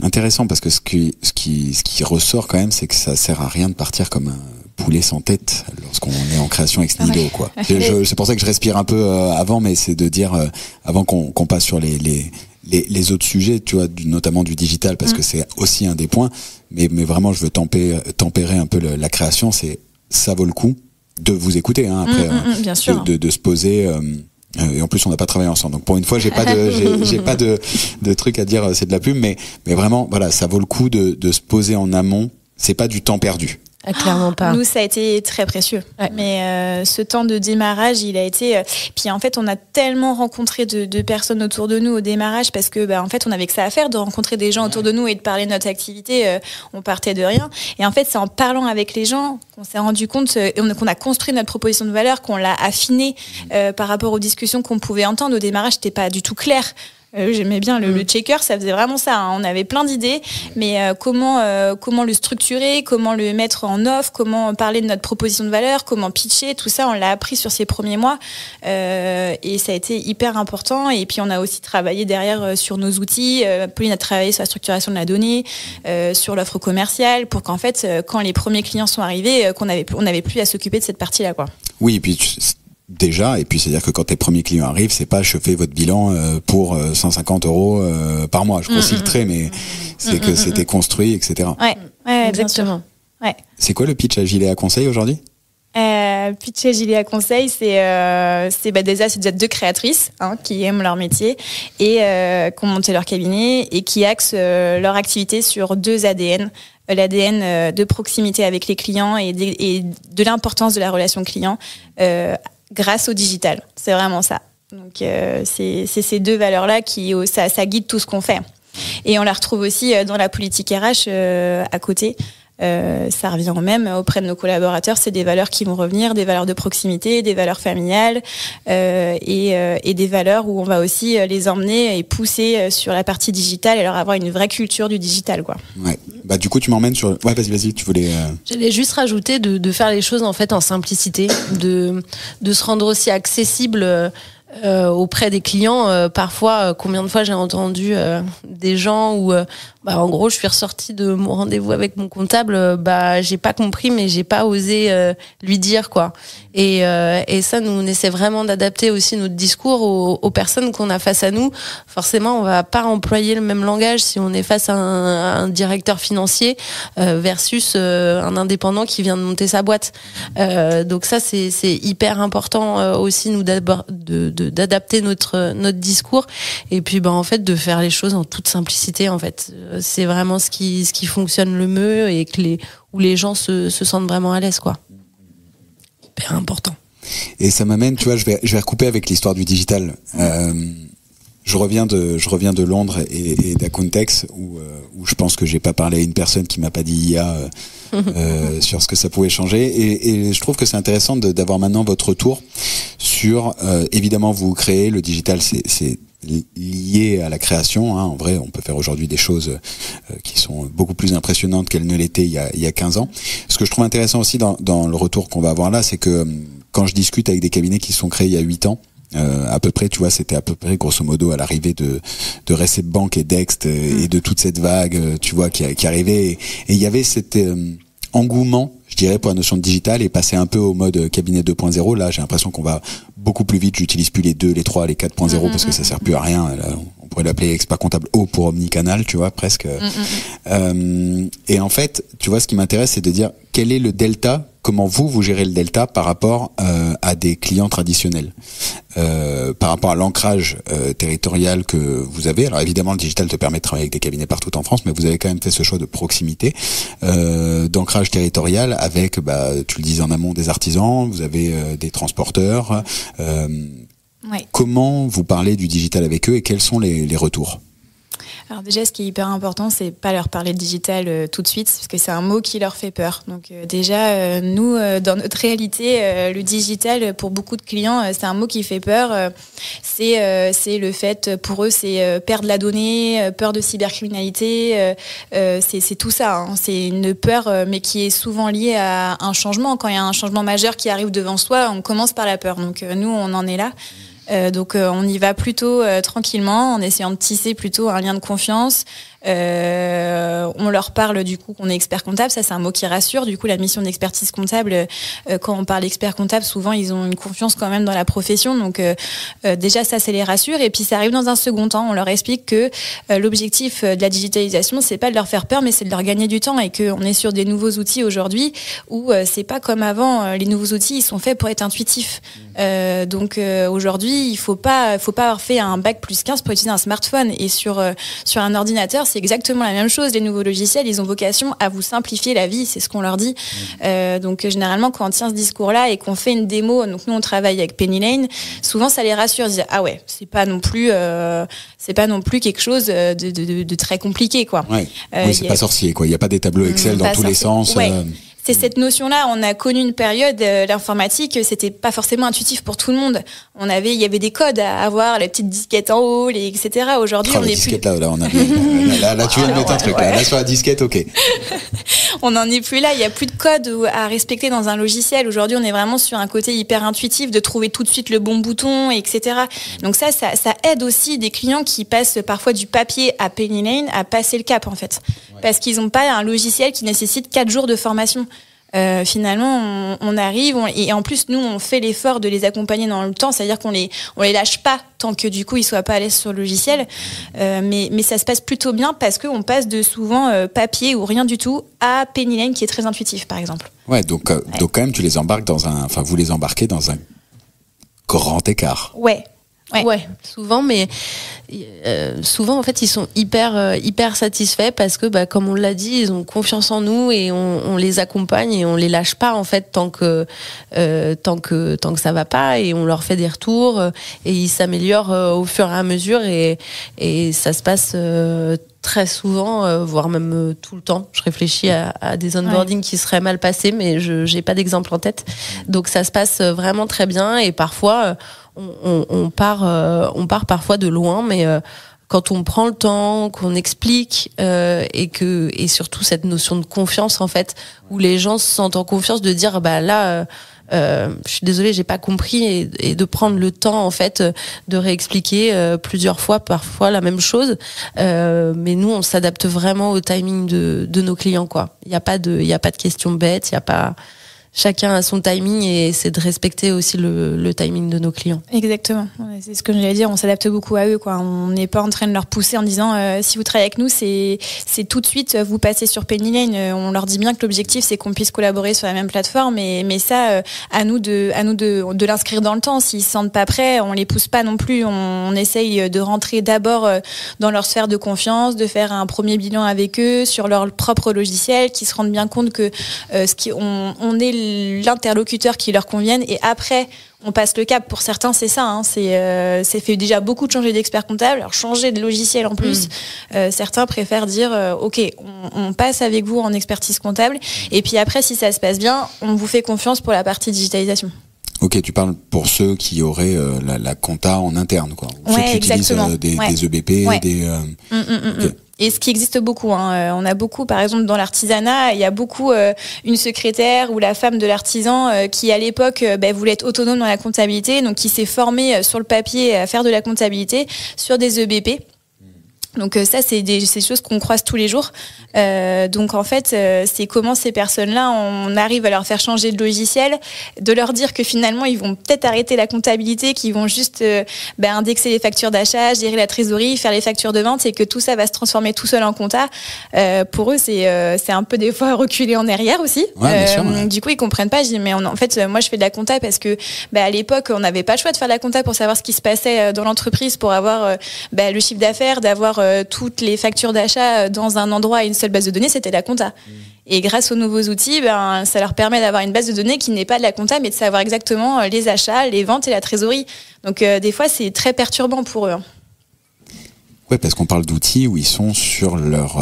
Ouais. Intéressant, parce que ce qui ressort quand même, c'est que ça sert à rien de partir comme un poulet sans tête lorsqu'on est en création ex nihilo, quoi. C'est pour ça que je respire un peu avant, mais c'est de dire avant qu'on passe sur les autres sujets, tu vois, notamment du digital, parce que c'est aussi un des points. Mais vraiment, je veux tempérer un peu la création. Ça vaut le coup de vous écouter, hein, après, bien sûr. de se poser. Et en plus, on n'a pas travaillé ensemble. Donc pour une fois, j'ai pas de truc à dire. C'est de la pub, mais vraiment, voilà, ça vaut le coup de se poser en amont. C'est pas du temps perdu. Ah, clairement pas. Nous, ça a été très précieux. Ouais. Mais ce temps de démarrage, il a été... Puis en fait, on a tellement rencontré de personnes autour de nous au démarrage parce que, en fait, on avait que ça à faire, de rencontrer des gens autour de nous et de parler de notre activité. On partait de rien. Et en fait, c'est en parlant avec les gens qu'on s'est rendu compte, qu'on a construit notre proposition de valeur, qu'on l'a affinée par rapport aux discussions qu'on pouvait entendre. Au démarrage, c'était pas du tout clair. J'aimais bien le checker, ça faisait vraiment ça, hein. On avait plein d'idées, mais comment le structurer, comment le mettre en offre, comment parler de notre proposition de valeur, comment pitcher, tout ça, on l'a appris sur ces premiers mois, et ça a été hyper important. Et puis on a aussi travaillé derrière sur nos outils. Pauline a travaillé sur la structuration de la donnée, sur l'offre commerciale, pour qu'en fait, quand les premiers clients sont arrivés, on n'avait plus à s'occuper de cette partie-là, quoi. Oui, et puis déjà, et puis c'est-à-dire que quand tes premiers clients arrivent, c'est pas je fais votre bilan pour 150 € par mois. Je grossis le trait, mais c'est que c'était construit, etc. Ouais, exactement. Ouais. C'est quoi le pitch à Giléa Conseil aujourd'hui ? Pitch à Giléa Conseil, c'est déjà deux créatrices, hein, qui aiment leur métier et qui ont monté leur cabinet et qui axent leur activité sur 2 ADN. L'ADN de proximité avec les clients et de l'importance de la relation client grâce au digital. C'est vraiment ça. Donc c'est ces 2 valeurs-là qui ça guide tout ce qu'on fait. Et on la retrouve aussi dans la politique RH à côté. Ça revient au même auprès de nos collaborateurs. C'est des valeurs qui vont revenir, des valeurs de proximité, des valeurs familiales et des valeurs où on va aussi les emmener et pousser sur la partie digitale et leur avoir une vraie culture du digital, quoi. Ouais. Bah du coup tu m'emmènes sur. Ouais, vas-y, tu voulais. J'allais juste rajouter de faire les choses en fait en simplicité, de se rendre aussi accessible. Auprès des clients, parfois, combien de fois j'ai entendu des gens où, en gros, je suis ressortie de mon rendez-vous avec mon comptable, j'ai pas compris, mais j'ai pas osé lui dire, quoi. Et ça, nous, on essaie vraiment d'adapter aussi notre discours aux personnes qu'on a face à nous. Forcément, on va pas employer le même langage si on est face à un directeur financier versus un indépendant qui vient de monter sa boîte. Donc ça, c'est hyper important aussi, nous, d'adapter notre discours et puis en fait de faire les choses en toute simplicité. En fait, c'est vraiment ce qui fonctionne le mieux et où les gens se sentent vraiment à l'aise, quoi. Hyper important. Et ça m'amène, tu vois, je vais recouper avec l'histoire du digital. Je reviens de Londres et d'Accountex où je pense que j'ai pas parlé à une personne qui m'a pas dit IA sur ce que ça pouvait changer et je trouve que c'est intéressant d'avoir maintenant votre retour sur évidemment vous créez le digital, c'est lié à la création, hein. En vrai on peut faire aujourd'hui des choses qui sont beaucoup plus impressionnantes qu'elles ne l'étaient il y a 15 ans. Ce que je trouve intéressant aussi dans le retour qu'on va avoir là, c'est que quand je discute avec des cabinets qui sont créés il y a 8 ans, à peu près, tu vois, c'était à peu près grosso modo à l'arrivée de Recep Bank et Dext et de toute cette vague, tu vois, qui arrivait et il y avait cet engouement, je dirais, pour la notion de digital et passer un peu au mode cabinet 2.0. Là, j'ai l'impression qu'on va beaucoup plus vite. J'utilise plus les 2, les 3, les 4.0 parce que ça sert plus à rien. Là, on pourrait l'appeler expert comptable O pour omnicanal, tu vois, presque. Et en fait, tu vois, ce qui m'intéresse, c'est de dire quel est le delta. Comment vous gérez le delta par rapport à des clients traditionnels, par rapport à l'ancrage territorial que vous avez. Alors évidemment, le digital te permet de travailler avec des cabinets partout en France, mais vous avez quand même fait ce choix de proximité, d'ancrage territorial avec, tu le disais en amont, des artisans, vous avez des transporteurs. Ouais. Comment vous parlez du digital avec eux et quels sont les retours ? Alors déjà, ce qui est hyper important, c'est pas leur parler de digital tout de suite, parce que c'est un mot qui leur fait peur. Donc déjà, nous, dans notre réalité, le digital, pour beaucoup de clients, c'est un mot qui fait peur. C'est le fait, pour eux, c'est perdre la donnée, peur de cybercriminalité. C'est tout ça, hein. C'est une peur, mais qui est souvent liée à un changement. Quand il y a un changement majeur qui arrive devant soi, on commence par la peur. Donc nous, on en est là. Donc on y va plutôt tranquillement, en essayant de tisser plutôt un lien de confiance. On leur parle du coup qu'on est expert comptable, ça c'est un mot qui rassure. Du coup la mission d'expertise comptable, quand on parle d'expert comptable, souvent ils ont une confiance quand même dans la profession, donc déjà ça les rassure. Et puis ça arrive dans un second temps, on leur explique que l'objectif de la digitalisation, c'est pas de leur faire peur, mais c'est de leur gagner du temps, et qu'on est sur des nouveaux outils aujourd'hui où c'est pas comme avant, les nouveaux outils ils sont faits pour être intuitifs. Donc aujourd'hui il faut pas avoir fait un bac plus 15 pour utiliser un smartphone, et sur un ordinateur c'est exactement la même chose. Les nouveaux logiciels, ils ont vocation à vous simplifier la vie, c'est ce qu'on leur dit. Donc généralement, quand on tient ce discours-là et qu'on fait une démo, donc nous on travaille avec Penny Lane, souvent ça les rassure, ils disent ah ouais, c'est pas non plus quelque chose de très compliqué, quoi. Ouais. Oui, c'est pas sorcier, quoi. Il y a pas des tableaux Excel dans tous les sens. Ouais. C'est cette notion-là. On a connu une période, l'informatique, c'était pas forcément intuitif pour tout le monde. Il y avait des codes à avoir, les petites disquettes en haut, etc. Aujourd'hui, on est plus. Là, tu viens de mettre un truc. Là, sur la disquette, ok. On n'en est plus là. Il y a plus de code à respecter dans un logiciel. Aujourd'hui, on est vraiment sur un côté hyper intuitif, de trouver tout de suite le bon bouton, etc. Donc ça aide aussi des clients qui passent parfois du papier à Penny Lane à passer le cap, en fait. Parce qu'ils n'ont pas un logiciel qui nécessite 4 jours de formation. Finalement, on arrive, et en plus, nous, on fait l'effort de les accompagner dans le temps, c'est-à-dire qu'on les lâche pas tant que du coup, ils soient pas à l'aise sur le logiciel. Mais ça se passe plutôt bien parce qu'on passe de souvent papier ou rien du tout à Penny Lane qui est très intuitif, par exemple. Ouais, donc quand même, vous les embarquez dans un grand écart. Ouais, souvent, mais souvent en fait ils sont hyper satisfaits parce que comme on l'a dit, ils ont confiance en nous et on les accompagne et on les lâche pas en fait tant que ça va pas, et on leur fait des retours et ils s'améliorent au fur et à mesure, et ça se passe très souvent, voire même tout le temps. Je réfléchis à des onboardings qui seraient mal passés, mais je j'ai pas d'exemple en tête. Donc ça se passe vraiment très bien, et parfois on part parfois de loin, mais quand on prend le temps, qu'on explique et surtout cette notion de confiance en fait, où les gens se sentent en confiance de dire là je suis désolée, j'ai pas compris, et de prendre le temps en fait de réexpliquer plusieurs fois, parfois la même chose, mais nous on s'adapte vraiment au timing de nos clients, quoi. Il y a pas de questions bêtes, il y a pas. Chacun a son timing, et c'est de respecter aussi le timing de nos clients. Exactement. C'est ce que j'allais dire. On s'adapte beaucoup à eux, quoi. On n'est pas en train de leur pousser en disant si vous travaillez avec nous, c'est tout de suite vous passez sur Penny Lane. On leur dit bien que l'objectif c'est qu'on puisse collaborer sur la même plateforme, mais ça à nous de l'inscrire dans le temps. S'ils se sentent pas prêts, on les pousse pas non plus. On essaye de rentrer d'abord dans leur sphère de confiance, de faire un premier bilan avec eux sur leur propre logiciel, qu'ils se rendent bien compte que on est l'interlocuteur qui leur convienne, et après on passe le cap. Pour certains c'est ça, c'est fait déjà beaucoup de changer d'expert comptable, alors changer de logiciel en plus. Certains préfèrent dire ok, on passe avec vous en expertise comptable, et puis après si ça se passe bien, on vous fait confiance pour la partie digitalisation. Ok, tu parles pour ceux qui auraient la compta en interne, quoi. Ceux qui exactement. utilisent des EBP, Okay. Et ce qui existe beaucoup, on a beaucoup, par exemple dans l'artisanat, il y a beaucoup une secrétaire ou la femme de l'artisan qui à l'époque voulait être autonome dans la comptabilité, donc qui s'est formée sur le papier à faire de la comptabilité sur des EBP. Donc ça, c'est des choses qu'on croise tous les jours. Donc en fait, c'est comment ces personnes-là, on arrive à leur faire changer de logiciel, de leur dire que finalement, ils vont peut-être arrêter la comptabilité, qu'ils vont juste indexer les factures d'achat, gérer la trésorerie, faire les factures de vente, et que tout ça va se transformer tout seul en compta. Pour eux, c'est un peu des fois reculer en arrière aussi. Ouais, bien sûr, ouais. Du coup, ils comprennent pas. Je dis mais en fait, moi, je fais de la compta parce que à l'époque, on n'avait pas le choix de faire de la compta pour savoir ce qui se passait dans l'entreprise, pour avoir le chiffre d'affaires, d'avoir toutes les factures d'achat dans un endroit et une seule base de données, c'était la compta. Et grâce aux nouveaux outils, ça leur permet d'avoir une base de données qui n'est pas de la compta, mais de savoir exactement les achats, les ventes et la trésorerie. Donc des fois, c'est très perturbant pour eux. Ouais, parce qu'on parle d'outils où ils sont sur leur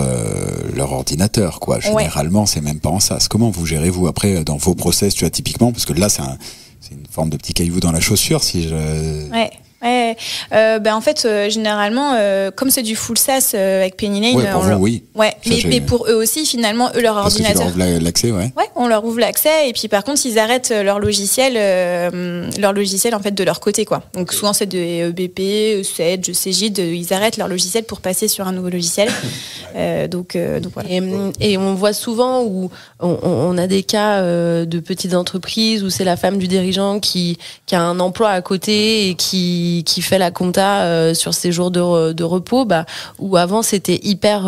ordinateur, quoi. Généralement, c'est même pas en SaaS. Comment vous gérez, vous, après, dans vos process, tu vois, typiquement, parce que là, c'est une forme de petit caillou dans la chaussure, si je... Ouais, Ouais, en fait, généralement, comme c'est du full SaaS avec Penny Lane, pour vous, oui. Ouais, mais pour eux aussi, finalement, eux, leur parce ordinateur. Que tu leur ouvres l'accès, ouais. Ouais, on leur ouvre l'accès et puis par contre, ils arrêtent leur logiciel en fait de leur côté, quoi. Donc souvent c'est de EBP, Sedge, Cegid, ils arrêtent leur logiciel pour passer sur un nouveau logiciel. Donc voilà. Et on voit souvent où on a des cas de petites entreprises où c'est la femme du dirigeant qui a un emploi à côté et qui fait la compta sur ses jours de repos, où avant c'était hyper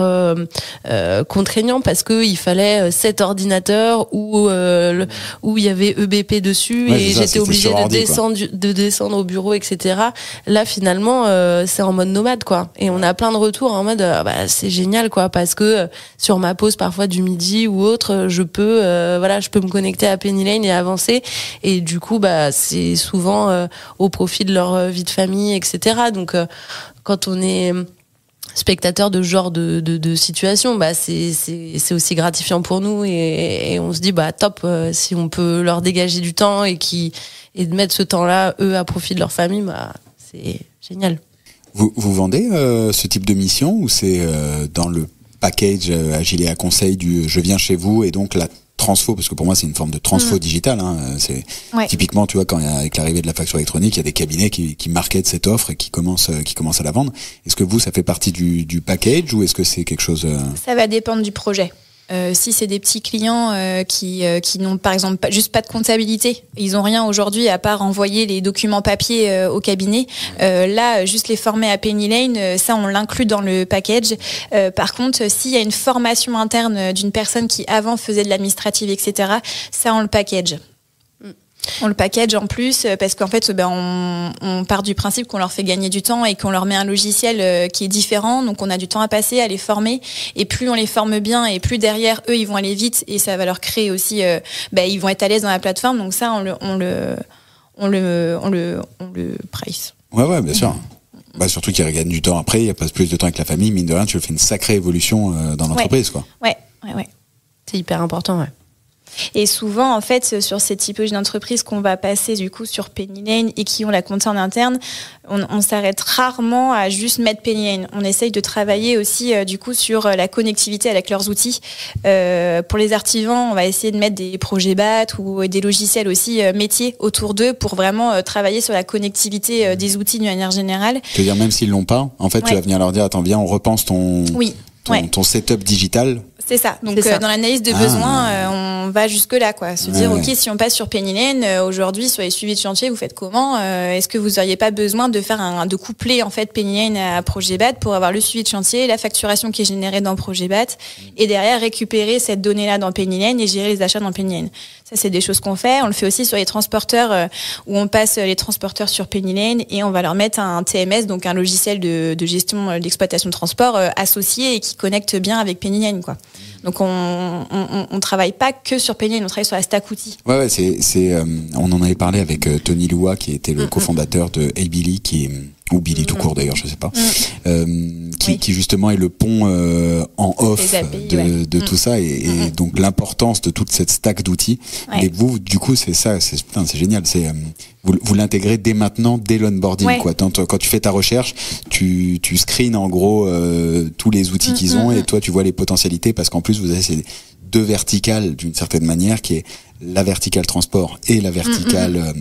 contraignant parce que il fallait 7 ordinateurs où il y avait EBP dessus, ouais, et j'étais obligée de descendre au bureau, etc. Là finalement c'est en mode nomade, quoi, et on a plein de retours en mode c'est génial, quoi, parce que sur ma pause parfois du midi ou autre, je peux me connecter à Penny Lane et avancer, et du coup c'est souvent au profit de leur vie de famille, etc. Donc quand on est spectateur de ce genre de situation, c'est aussi gratifiant pour nous, et on se dit top, si on peut leur dégager du temps et de mettre ce temps-là eux à profit de leur famille, c'est génial. Vous vendez ce type de mission, ou c'est dans le package Agilea Conseil du je viens chez vous, et donc la transfo, parce que pour moi c'est une forme de transfo digitale, hein. C'est typiquement, tu vois, quand avec l'arrivée de la facture électronique, il y a des cabinets qui marketent cette offre et qui commencent à la vendre. Est-ce que vous, ça fait partie du package, ou est-ce que c'est quelque chose Ça va dépendre du projet. Si c'est des petits clients qui n'ont par exemple juste pas de comptabilité, ils n'ont rien aujourd'hui à part envoyer les documents papier au cabinet, là juste les former à Penny Lane, ça on l'inclut dans le package. Par contre, s'il y a une formation interne d'une personne qui avant faisait de l'administrative, etc., ça on le package. On le package en plus parce qu'en fait on part du principe qu'on leur fait gagner du temps et qu'on leur met un logiciel qui est différent, donc on a du temps à passer à les former, et plus on les forme bien et plus derrière eux ils vont aller vite, et ça va leur créer aussi ils vont être à l'aise dans la plateforme, donc ça on le price. Ouais, bien sûr. Surtout qu'ils regagnent du temps après, ils passent plus de temps avec la famille, mine de rien, tu fais une sacrée évolution dans l'entreprise, quoi. Ouais. C'est hyper important, ouais. Et souvent, en fait, sur ces typologies d'entreprises qu'on va passer du coup sur Penny Lane et qui ont la compta en interne, on s'arrête rarement à juste mettre Penny Lane. On essaye de travailler aussi du coup sur la connectivité avec leurs outils. Pour les artisans, on va essayer de mettre des projets BAT ou des logiciels aussi métiers autour d'eux pour vraiment travailler sur la connectivité des outils d'une manière générale. Tu veux dire, même s'ils l'ont pas, en fait, tu vas venir leur dire, attends, viens, on repense ton setup digital. C'est ça. Donc dans l'analyse de besoins, on va jusque là, quoi. Se dire ok, si on passe sur Penny Lane aujourd'hui sur les suivis de chantier, vous faites comment? Est-ce que vous n'auriez pas besoin de faire de coupler en fait Penny Lane à Projet BAT pour avoir le suivi de chantier, la facturation qui est générée dans Projet BAT, et derrière récupérer cette donnée-là dans Penny Lane et gérer les achats dans Penny Lane. Ça, c'est des choses qu'on fait. On le fait aussi sur les transporteurs où on passe les transporteurs sur Penny Lane et on va leur mettre un TMS, donc un logiciel de gestion d'exploitation de transport associé et qui connecte bien avec Penny Lane, quoi. Donc on travaille pas que sur Penny Lane, on travaille sur la stack outil. Ouais, on en avait parlé avec Tony Loua, qui était le cofondateur de Billy, ou Billy tout court d'ailleurs, je sais pas, qui justement est le pont en off de tout ça, et donc l'importance de toute cette stack d'outils. Et vous, du coup, c'est ça, c'est génial, vous l'intégrez dès maintenant, dès l'onboarding, quoi. Quand tu fais ta recherche, tu screens en gros tous les outils qu'ils ont, et toi tu vois les potentialités, parce qu'en plus vous avez ces deux verticales d'une certaine manière, qui est la verticale transport et la verticale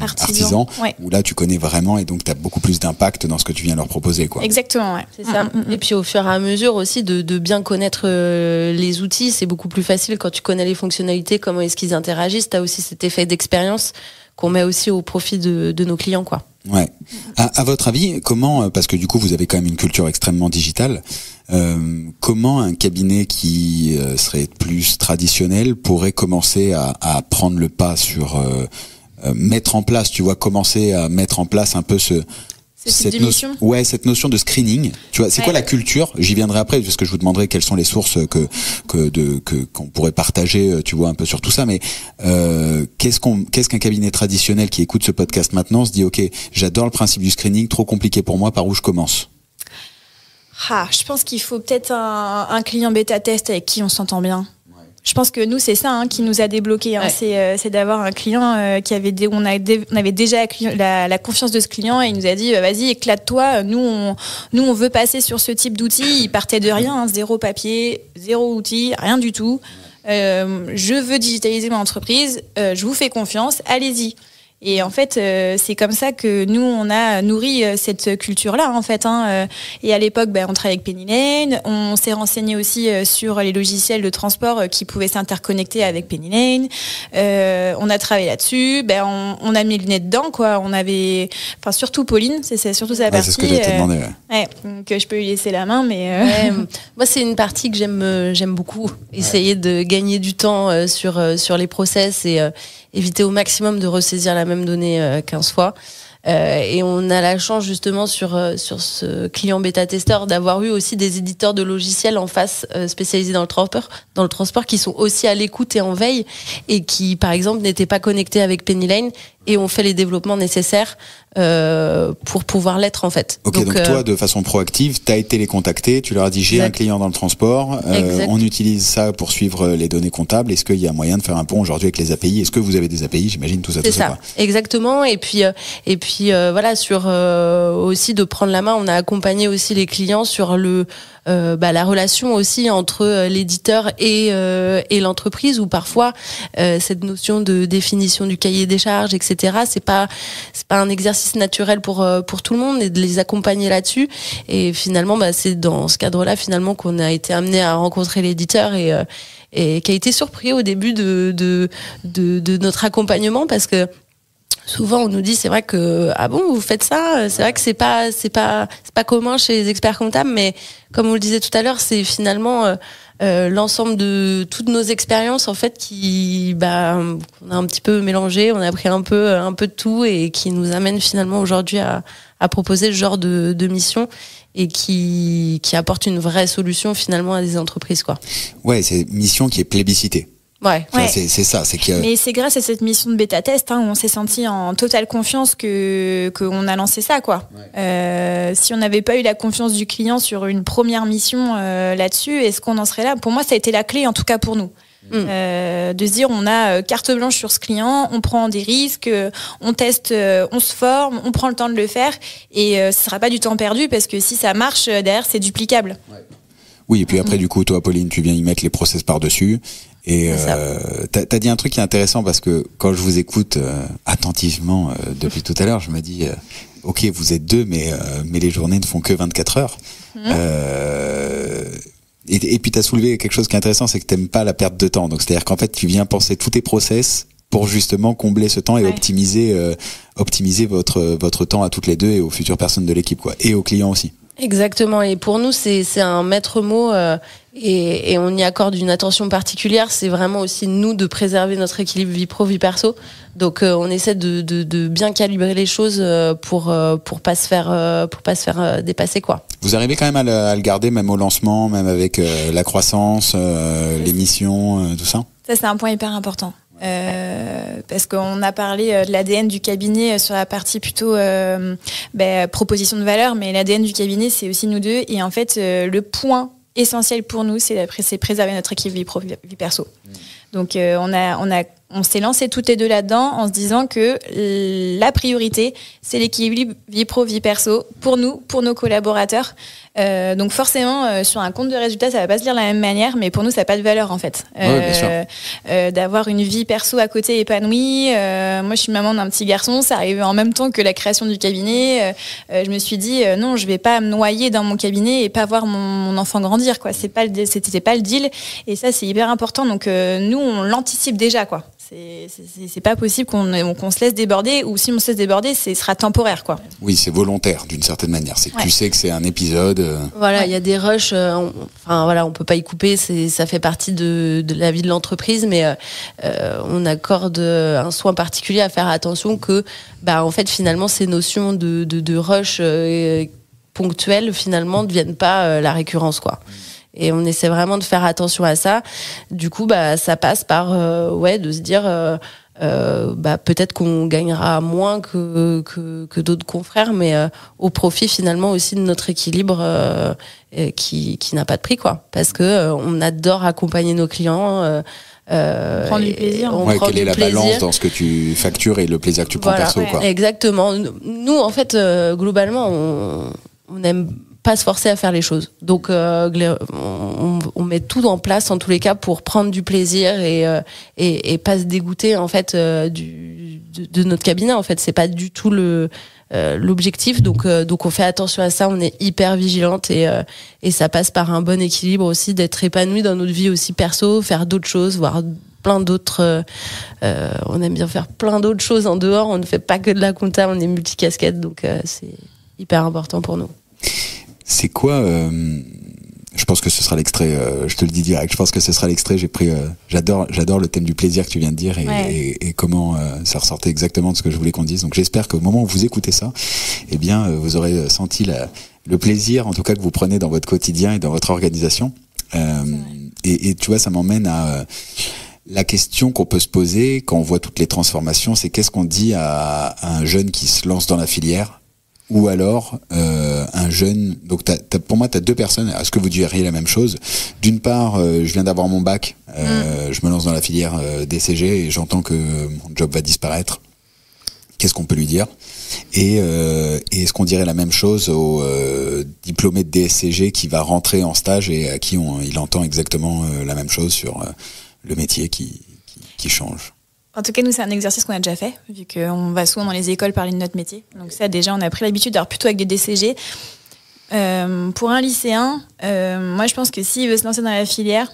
artisan, où là tu connais vraiment, et donc tu as beaucoup plus d'impact dans ce que tu viens leur proposer, quoi. Exactement, ouais. C'est ça. Et puis au fur et à mesure aussi de bien connaître les outils, c'est beaucoup plus facile quand tu connais les fonctionnalités, comment est-ce qu'ils interagissent. Tu as aussi cet effet d'expérience qu'on met aussi au profit de nos clients, quoi. Ouais. À votre avis, comment, parce que du coup vous avez quand même une culture extrêmement digitale, comment un cabinet qui serait plus traditionnel pourrait commencer à prendre le pas sur mettre en place, tu vois, commencer à mettre en place un peu cette notion de screening, tu vois, c'est quoi la culture? J'y viendrai après, parce que je vous demanderai quelles sont les sources qu'on pourrait partager, tu vois, un peu sur tout ça, mais qu'est-ce qu'un cabinet traditionnel qui écoute ce podcast maintenant se dit, ok, j'adore le principe du screening, trop compliqué pour moi, par où je commence? Je pense qu'il faut peut-être un client bêta test avec qui on s'entend bien. Je pense que nous, c'est ça qui nous a débloqué. C'est d'avoir un client qui avait on avait déjà la confiance de ce client et il nous a dit vas-y, éclate-toi. Nous, on veut passer sur ce type d'outils. Il partait de rien, 0 papier, 0 outil, rien du tout. Je veux digitaliser mon entreprise. Je vous fais confiance. Allez-y. Et en fait, c'est comme ça que nous, on a nourri cette culture-là, en fait. Et à l'époque, on travaillait avec Penny Lane. On s'est renseigné aussi sur les logiciels de transport qui pouvaient s'interconnecter avec Penny Lane. On a travaillé là-dessus. On a mis le nez dedans, quoi. On avait, enfin, surtout Pauline, c'est surtout sa partie. C'est ce que j'ai demandé. Donc je peux lui laisser la main, mais moi, c'est une partie que j'aime beaucoup. Essayer de gagner du temps sur les process et éviter au maximum de ressaisir la même donnée 15 fois. Et on a la chance justement sur ce client bêta-testeur d'avoir eu aussi des éditeurs de logiciels en face spécialisés dans le transport qui sont aussi à l'écoute et en veille et qui, par exemple, n'étaient pas connectés avec Penny Lane et ont fait les développements nécessaires pour pouvoir l'être en fait. Ok, donc toi, de façon proactive, tu as été les contacter, tu leur as dit j'ai un client dans le transport, on utilise ça pour suivre les données comptables, est-ce qu'il y a moyen de faire un pont aujourd'hui avec les API? Est-ce que vous avez des API? J'imagine tout ça. C'est ça, exactement. Et puis voilà, sur aussi de prendre la main, on a accompagné aussi les clients sur la relation aussi entre l'éditeur et l'entreprise, où parfois cette notion de définition du cahier des charges, etc., c'est pas un exercice naturel pour tout le monde, et de les accompagner là-dessus. Et finalement, c'est dans ce cadre-là finalement qu'on a été amené à rencontrer l'éditeur et qui a été surpris au début de notre accompagnement, parce que souvent on nous dit c'est vrai que ah bon, vous faites ça, c'est vrai que c'est pas commun chez les experts comptables, mais comme on le disait tout à l'heure, c'est finalement l'ensemble de toutes nos expériences en fait qu'on a un petit peu mélangé, on a pris un peu de tout et qui nous amène finalement aujourd'hui à proposer ce genre de mission et qui apporte une vraie solution finalement à des entreprises, quoi. Ouais, c'est une mission qui est plébiscitée. Ouais. C'est ça, c'est que. Mais c'est grâce à cette mission de bêta-test où on s'est senti en totale confiance qu'on a lancé ça, quoi. Ouais. Si on n'avait pas eu la confiance du client sur une première mission là-dessus, est-ce qu'on en serait là? Pour moi, ça a été la clé, en tout cas pour nous. De se dire on a carte blanche sur ce client, on prend des risques, on teste, on se forme, on prend le temps de le faire, et ce sera pas du temps perdu, parce que si ça marche derrière, c'est duplicable. Ouais. Oui, et puis après, du coup, toi, Pauline, tu viens y mettre les process par-dessus. Et t'as dit un truc qui est intéressant, parce que quand je vous écoute attentivement depuis tout à l'heure, je me dis ok, vous êtes 2, mais les journées ne font que 24 heures. Et puis t'as soulevé quelque chose qui est intéressant, c'est que t'aimes pas la perte de temps. Donc c'est-à-dire qu'en fait, tu viens penser tous tes process pour justement combler ce temps et optimiser votre temps à toutes les deux et aux futures personnes de l'équipe, quoi, et aux clients aussi. Exactement. Et pour nous, c'est un maître mot et on y accorde une attention particulière. C'est vraiment aussi nous de préserver notre équilibre vie pro vie perso. Donc on essaie de bien calibrer les choses pour pas se faire dépasser, quoi. Vous arrivez quand même à le garder même au lancement, même avec la croissance, les missions, tout ça. Ça, c'est un point hyper important. Parce qu'on a parlé de l'ADN du cabinet sur la partie plutôt proposition de valeur, mais l'ADN du cabinet, c'est aussi nous deux. Et en fait, le point essentiel pour nous, c'est préserver notre équipe vie pro, vie perso. Donc on s'est lancé toutes les deux là-dedans en se disant que la priorité, c'est l'équilibre vie pro, vie perso pour nous, pour nos collaborateurs. Donc forcément, sur un compte de résultats, ça va pas se lire de la même manière, mais pour nous, ça n'a pas de valeur, en fait. Bien sûr. D'avoir une vie perso à côté épanouie. Moi, je suis maman d'un petit garçon, ça arrivait en même temps que la création du cabinet. Je me suis dit, non, je vais pas me noyer dans mon cabinet et pas voir mon enfant grandir, quoi. C'était pas le deal. Et ça, c'est hyper important. Donc, nous, on l'anticipe déjà, quoi. C'est pas possible qu'on se laisse déborder, ou si on se laisse déborder, ce sera temporaire, quoi. Oui, c'est volontaire d'une certaine manière. C'est que tu sais que c'est un épisode. Voilà, il y a des rushs. On peut pas y couper. Ça fait partie de la vie de l'entreprise, mais on accorde un soin particulier à faire attention que, en fait, finalement, ces notions de rush ponctuels finalement ne deviennent pas la récurrence, quoi. Et on essaie vraiment de faire attention à ça. Du coup, ça passe par de se dire peut-être qu'on gagnera moins que d'autres confrères, mais au profit finalement aussi de notre équilibre qui n'a pas de prix, quoi. Parce que on adore accompagner nos clients. Prendre du plaisir. Quelle est la balance dans ce que tu factures et le plaisir que tu prends perso, quoi. Exactement. Nous, en fait, globalement, on aime pas se forcer à faire les choses. Donc, on met tout en place, en tous les cas, pour prendre du plaisir et pas se dégoûter, en fait, de notre cabinet. En fait, c'est pas du tout l'objectif. Donc, on fait attention à ça. On est hyper vigilante et ça passe par un bon équilibre aussi, d'être épanoui dans notre vie aussi perso, faire d'autres choses, voir plein d'autres. On aime bien faire plein d'autres choses en dehors. On ne fait pas que de la compta. On est multicasquette. Donc, c'est hyper important pour nous. C'est quoi je pense que ce sera l'extrait, je te le dis direct, je pense que ce sera l'extrait, j'ai pris j'adore le thème du plaisir que tu viens de dire et comment ça ressortait exactement de ce que je voulais qu'on dise. Donc j'espère qu'au moment où vous écoutez ça, eh bien vous aurez senti le plaisir en tout cas que vous prenez dans votre quotidien et dans votre organisation. Et tu vois, ça m'emmène à la question qu'on peut se poser quand on voit toutes les transformations, c'est qu'est-ce qu'on dit à un jeune qui se lance dans la filière? Ou alors un jeune. Donc pour moi, t'as deux personnes. Est-ce que vous diriez la même chose? D'une part, je viens d'avoir mon bac, je me lance dans la filière DCG et j'entends que mon job va disparaître. Qu'est-ce qu'on peut lui dire? Et est-ce qu'on dirait la même chose au diplômé de DSCG qui va rentrer en stage et à qui il entend exactement la même chose sur le métier qui change? En tout cas, nous, c'est un exercice qu'on a déjà fait, vu qu'on va souvent dans les écoles parler de notre métier. Donc ça, déjà, on a pris l'habitude d'avoir plutôt avec des DCG. Pour un lycéen, moi, je pense que s'il veut se lancer dans la filière,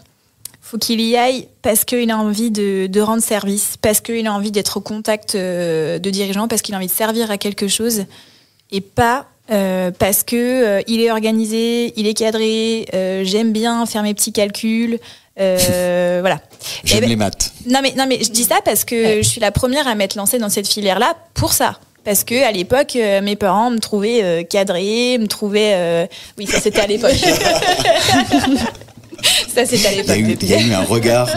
faut qu'il y aille parce qu'il a envie de rendre service, parce qu'il a envie d'être au contact de dirigeants, parce qu'il a envie de servir à quelque chose, et pas parce que il est organisé, il est cadré, j'aime bien faire mes petits calculs. Voilà. J'aime les maths. Non mais je dis ça parce que je suis la première à m'être lancée dans cette filière-là pour ça. Parce que à l'époque, mes parents me trouvaient cadrée, me trouvaient. Oui, ça c'était à l'époque. Ça c'était à l'époque. Il y a eu un regard,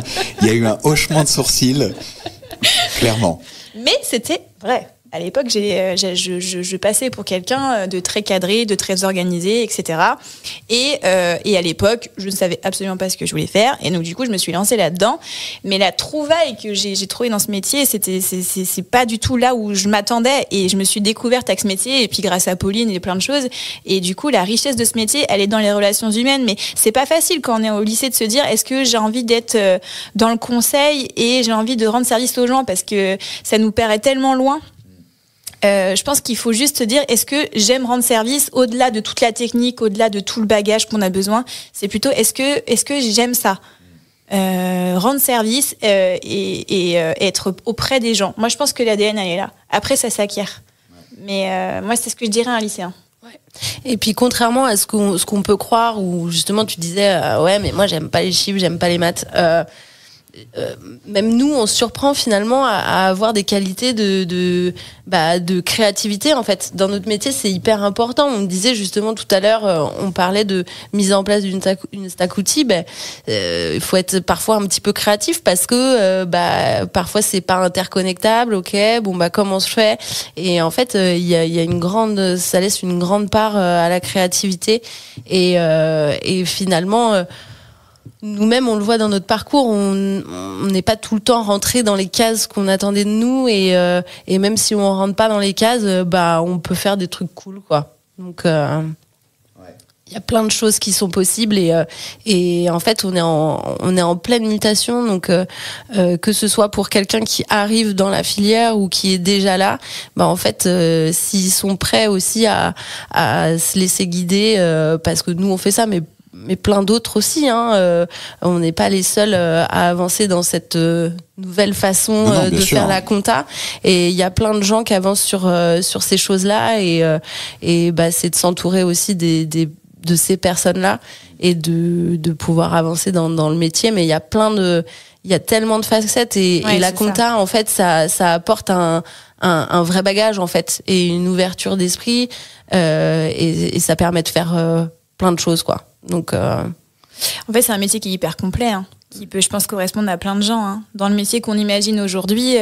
il y a eu un hochement de sourcils, clairement. Mais c'était vrai. À l'époque, je passais pour quelqu'un de très cadré, de très organisé, etc. Et à l'époque, je ne savais absolument pas ce que je voulais faire. Et donc, du coup, je me suis lancée là-dedans. Mais la trouvaille que j'ai trouvée dans ce métier, c'est pas du tout là où je m'attendais. Et je me suis découverte avec ce métier. Et puis, grâce à Pauline et plein de choses. Et du coup, la richesse de ce métier, elle est dans les relations humaines. Mais c'est pas facile quand on est au lycée de se dire, est-ce que j'ai envie d'être dans le conseil et j'ai envie de rendre service aux gens parce que ça nous paraît tellement loin. Je pense qu'il faut juste se dire, est-ce que j'aime rendre service au-delà de toute la technique, au-delà de tout le bagage qu'on a besoin? C'est plutôt, est-ce que j'aime ça? Rendre service et être auprès des gens. Moi, je pense que l'ADN, elle est là. Après, ça s'acquiert. Mais moi, c'est ce que je dirais à un lycéen. Ouais. Et puis, contrairement à ce qu'on peut croire, où justement, tu disais, ouais, mais moi, j'aime pas les chiffres, j'aime pas les maths. Même nous, on se surprend finalement à avoir des qualités de créativité. En fait, dans notre métier, c'est hyper important. On disait justement tout à l'heure, on parlait de mise en place d'une stack outil. Il faut être parfois un petit peu créatif parce que parfois c'est pas interconnectable. Ok, comment se fait? Et en fait, il y a ça laisse une grande part à la créativité et finalement. Nous-mêmes, on le voit dans notre parcours, on n'est pas tout le temps rentré dans les cases qu'on attendait de nous et même si on rentre pas dans les cases, on peut faire des trucs cool, quoi. Donc, il y a plein de choses qui sont possibles et en fait, on est en pleine mutation. Donc, que ce soit pour quelqu'un qui arrive dans la filière ou qui est déjà là, en fait, s'ils sont prêts aussi à se laisser guider, parce que nous, on fait ça, mais plein d'autres aussi. On n'est pas les seuls à avancer dans cette nouvelle façon de faire la compta. Et il y a plein de gens qui avancent sur ces choses-là. Et c'est de s'entourer aussi de ces personnes-là et de pouvoir avancer dans le métier. Mais il y a tellement de facettes et la compta, ça. En fait, ça apporte un vrai bagage, en fait, et une ouverture d'esprit. Et ça permet de faire plein de choses, quoi. Donc, en fait, c'est un métier qui est hyper complet. qui peut, je pense, correspondre à plein de gens. Hein. Dans le métier qu'on imagine aujourd'hui,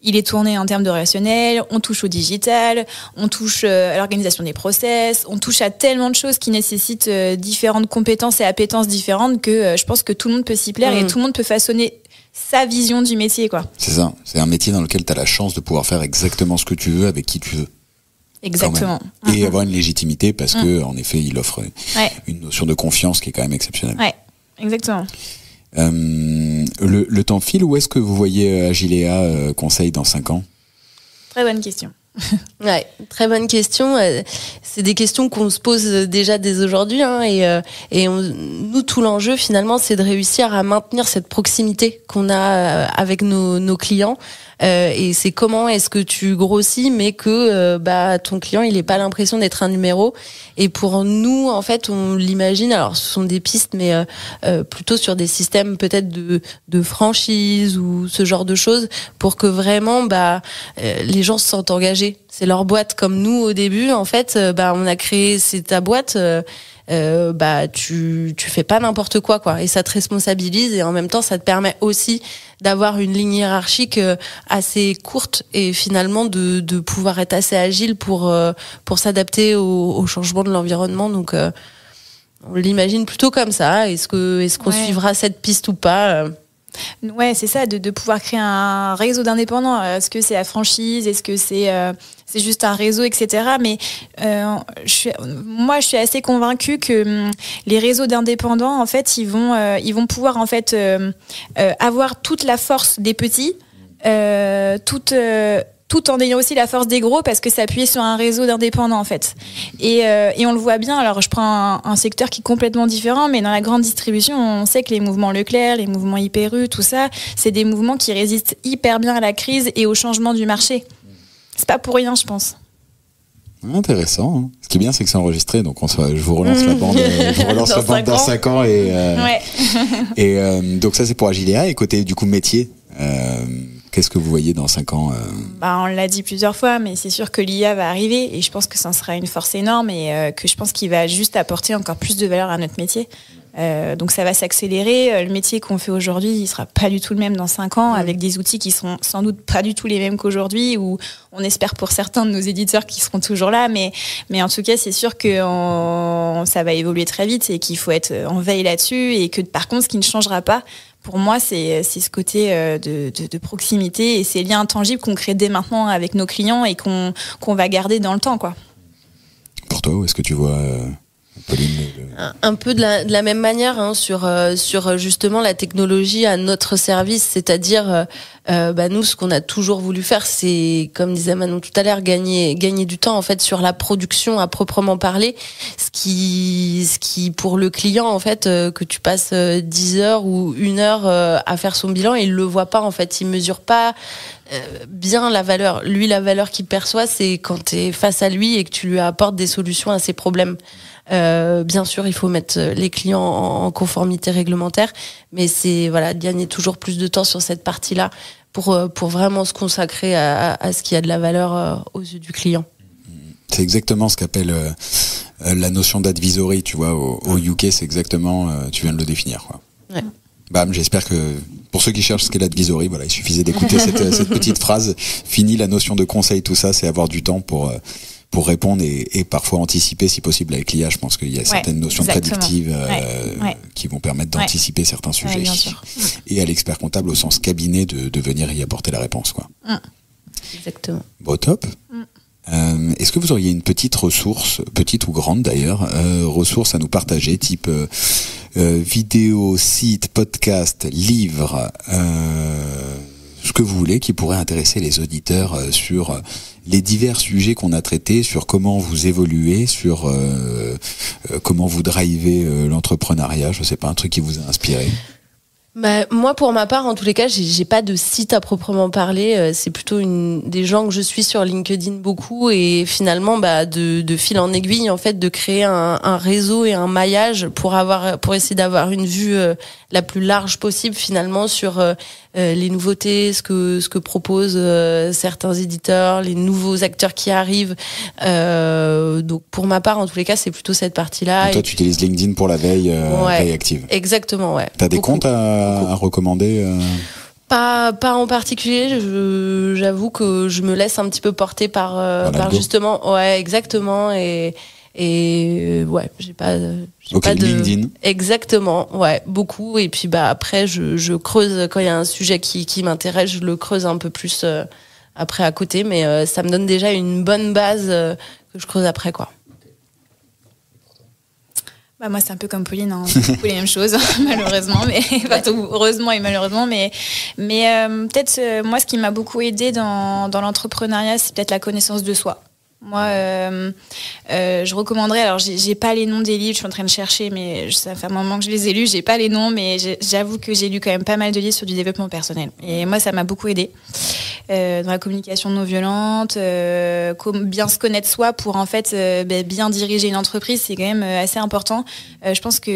il est tourné en termes de relationnel, on touche au digital, on touche à l'organisation des process, on touche à tellement de choses qui nécessitent différentes compétences et appétences différentes que je pense que tout le monde peut s'y plaire et tout le monde peut façonner sa vision du métier, quoi. C'est ça, c'est un métier dans lequel tu as la chance de pouvoir faire exactement ce que tu veux avec qui tu veux. Exactement. Et avoir une légitimité parce que, en effet, il offre une notion de confiance qui est quand même exceptionnelle. Ouais, exactement. Le temps file, où est-ce que vous voyez Agilea Conseil dans 5 ans ? Très bonne question. Ouais, très bonne question. C'est des questions qu'on se pose déjà dès aujourd'hui, hein, et nous, tout l'enjeu finalement, c'est de réussir à maintenir cette proximité qu'on a avec nos clients. Et c'est comment est-ce que tu grossis, mais que ton client il ait pas l'impression d'être un numéro. Et pour nous, en fait, on l'imagine. Alors, ce sont des pistes, mais plutôt sur des systèmes peut-être de franchise ou ce genre de choses, pour que vraiment les gens se sentent engagés. C'est leur boîte, comme nous au début. En fait, on a créé, c'est ta boîte. Tu fais pas n'importe quoi, et ça te responsabilise, et en même temps ça te permet aussi d'avoir une ligne hiérarchique assez courte, et finalement de pouvoir être assez agile pour s'adapter au changement de l'environnement. Donc on l'imagine plutôt comme ça. Est-ce qu'on suivra cette piste ou pas? Ouais, c'est ça, de pouvoir créer un réseau d'indépendants. Est-ce que c'est la franchise? Est-ce que c'est juste un réseau, etc. Mais je suis assez convaincue que les réseaux d'indépendants, en fait, ils vont pouvoir en fait avoir toute la force des petits, tout en ayant aussi la force des gros, parce que c'est appuyé sur un réseau d'indépendants, en fait. Et on le voit bien. Alors, je prends un secteur qui est complètement différent, mais dans la grande distribution, on sait que les mouvements Leclerc, les mouvements Hyper U, tout ça, c'est des mouvements qui résistent hyper bien à la crise et au changement du marché. C'est pas pour rien, je pense. Intéressant. Hein. Ce qui est bien, c'est que c'est enregistré, donc je vous relance la bande, dans 5 ans. Et donc ça, c'est pour Agilea. Et côté du coup métier, qu'est-ce que vous voyez dans 5 ans? On l'a dit plusieurs fois, mais c'est sûr que l'IA va arriver, et je pense que ça sera une force énorme, et que je pense qu'il va juste apporter encore plus de valeur à notre métier. Donc ça va s'accélérer. Le métier qu'on fait aujourd'hui, il sera pas du tout le même dans 5 ans, avec des outils qui seront sans doute pas du tout les mêmes qu'aujourd'hui, ou on espère pour certains de nos éditeurs qui seront toujours là, mais en tout cas c'est sûr que ça va évoluer très vite, et qu'il faut être en veille là-dessus, et que par contre ce qui ne changera pas pour moi, c'est ce côté de proximité et ces liens intangibles qu'on crée dès maintenant avec nos clients et qu'on va garder dans le temps, quoi. Pour toi, où est-ce que tu vois Pauline, un peu de la même manière, hein, sur justement la technologie à notre service, c'est-à-dire nous, ce qu'on a toujours voulu faire, c'est, comme disait Manon tout à l'heure, gagner du temps en fait sur la production à proprement parler, ce qui pour le client en fait, que tu passes 10 heures ou 1 heure à faire son bilan, il le voit pas en fait, il mesure pas bien la valeur. Lui, la valeur qu'il perçoit, c'est quand tu es face à lui et que tu lui apportes des solutions à ses problèmes. Bien sûr, il faut mettre les clients en conformité réglementaire, mais c'est gagner toujours plus de temps sur cette partie-là pour vraiment se consacrer à ce qui a de la valeur aux yeux du client. C'est exactement ce qu'appelle la notion d'advisory, tu vois, au UK, c'est exactement, tu viens de le définir, quoi. Ouais. J'espère que pour ceux qui cherchent ce qu'est l'advisory, il suffisait d'écouter cette petite phrase. Fini la notion de conseil, tout ça, c'est avoir du temps pour répondre et parfois anticiper si possible avec l'IA. Je pense qu'il y a certaines notions prédictives qui vont permettre d'anticiper certains sujets. Bien sûr. Et à l'expert comptable au sens cabinet de venir y apporter la réponse, quoi. Exactement. Bon, top. Est-ce que vous auriez une petite ressource, petite ou grande d'ailleurs, ressource à nous partager, type vidéo, site, podcast, livre, ce que vous voulez, qui pourrait intéresser les auditeurs sur les divers sujets qu'on a traités, sur comment vous évoluez, sur comment vous drivez l'entrepreneuriat, je sais pas, un truc qui vous a inspiré? Moi, pour ma part, en tous les cas, j'ai pas de site à proprement parler. C'est plutôt des gens que je suis sur LinkedIn beaucoup, et finalement, de fil en aiguille, en fait, de créer un réseau et un maillage pour essayer d'avoir une vue la plus large possible, finalement, sur les nouveautés, ce que proposent certains éditeurs, les nouveaux acteurs qui arrivent. Donc, pour ma part, en tous les cas, c'est plutôt cette partie-là. Donc toi, tu utilises LinkedIn pour la veille active. Exactement, ouais. T'as des comptes à recommander Pas en particulier. J'avoue que je me laisse un petit peu porter par justement, ouais, exactement, et ouais, j'ai pas de LinkedIn. Exactement, ouais, beaucoup. Et puis après, je creuse quand il y a un sujet qui m'intéresse, je le creuse un peu plus après à côté, mais ça me donne déjà une bonne base que je creuse après, quoi. Moi, c'est un peu comme Pauline, hein. C'est beaucoup les mêmes choses, malheureusement, mais heureusement et malheureusement, mais peut-être moi, ce qui m'a beaucoup aidé dans l'entrepreneuriat, c'est peut-être la connaissance de soi. Moi, je recommanderais, alors j'ai pas les noms des livres, je suis en train de chercher, mais ça fait un moment que je les ai lus, j'ai pas les noms, mais j'avoue que j'ai lu quand même pas mal de livres sur du développement personnel. Et moi, ça m'a beaucoup aidé dans la communication non violente, bien se connaître soi pour en fait bien diriger une entreprise, c'est quand même assez important. Je pense que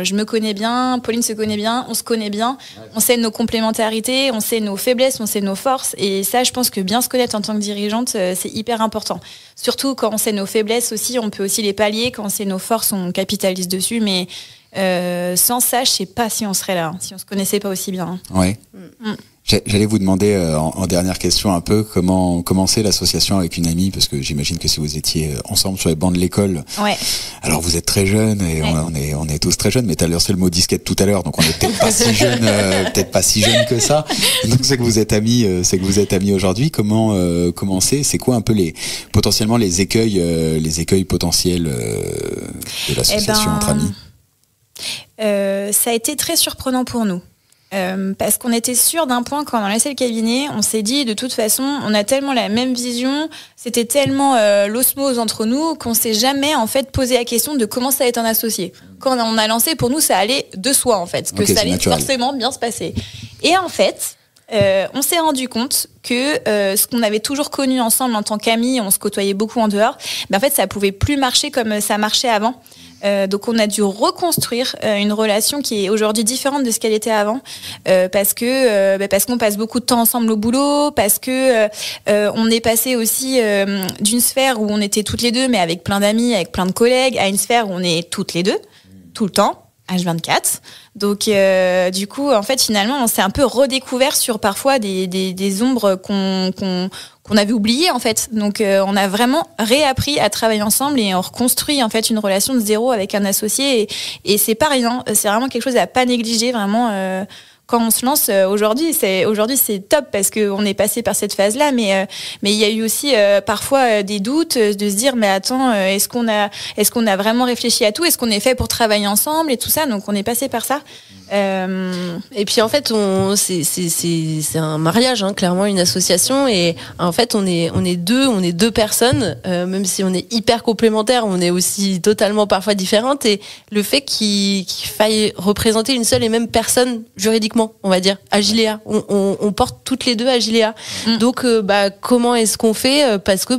je me connais bien, Pauline se connaît bien, on se connaît bien, on sait nos complémentarités, on sait nos faiblesses, on sait nos forces, et ça, je pense que bien se connaître en tant que dirigeante, c'est hyper important. Surtout quand on sait nos faiblesses aussi, on peut aussi les pallier. Quand on sait nos forces, on capitalise dessus. Mais sans ça, je sais pas si on serait là, si on se connaissait pas aussi bien. Ouais. J'allais vous demander en dernière question un peu comment c'est l'association avec une amie, parce que j'imagine que si vous étiez ensemble sur les bancs de l'école, ouais. Alors vous êtes très jeunes et ouais. on est tous très jeunes, mais t'as lancé le mot disquette tout à l'heure, donc on est peut-être pas si jeunes que ça. Donc c'est que vous êtes amis aujourd'hui. Comment c'est quoi un peu potentiellement les écueils potentiels de l'association entre amis? Ça a été très surprenant pour nous. Parce qu'on était sûr d'un point quand on a laissé le cabinet, on s'est dit de toute façon on a tellement la même vision, c'était tellement l'osmose entre nous qu'on s'est jamais en fait posé la question de comment ça allait être un associé. Quand on a lancé, pour nous ça allait de soi en fait, que ça allait forcément bien se passer. Et en fait on s'est rendu compte que ce qu'on avait toujours connu ensemble en tant qu'amis, on se côtoyait beaucoup en dehors, mais en fait ça pouvait plus marcher comme ça marchait avant. Donc on a dû reconstruire une relation qui est aujourd'hui différente de ce qu'elle était avant, parce qu'on passe beaucoup de temps ensemble au boulot, parce que on est passé aussi d'une sphère où on était toutes les deux mais avec plein d'amis, avec plein de collègues, à une sphère où on est toutes les deux tout le temps, H24. Donc du coup en fait finalement on s'est un peu redécouvert sur parfois des ombres qu'on avait oubliées en fait. Donc on a vraiment réappris à travailler ensemble et on reconstruit en fait une relation de zéro avec un associé, et c'est pas rien, c'est vraiment quelque chose à pas négliger vraiment. Quand on se lance aujourd'hui c'est top parce qu'on est passé par cette phase-là, mais il y a eu aussi parfois des doutes, de se dire mais attends, est-ce qu'on a vraiment réfléchi à tout, est-ce qu'on est fait pour travailler ensemble et tout ça, donc on est passé par ça. Et puis en fait c'est un mariage, hein, clairement une association, et en fait on est deux personnes, même si on est hyper complémentaires, on est aussi totalement parfois différentes, et le fait qu'il faille représenter une seule et même personne juridiquement, on va dire, Agilea, on porte toutes les deux Agilea. Donc comment est-ce qu'on fait, parce que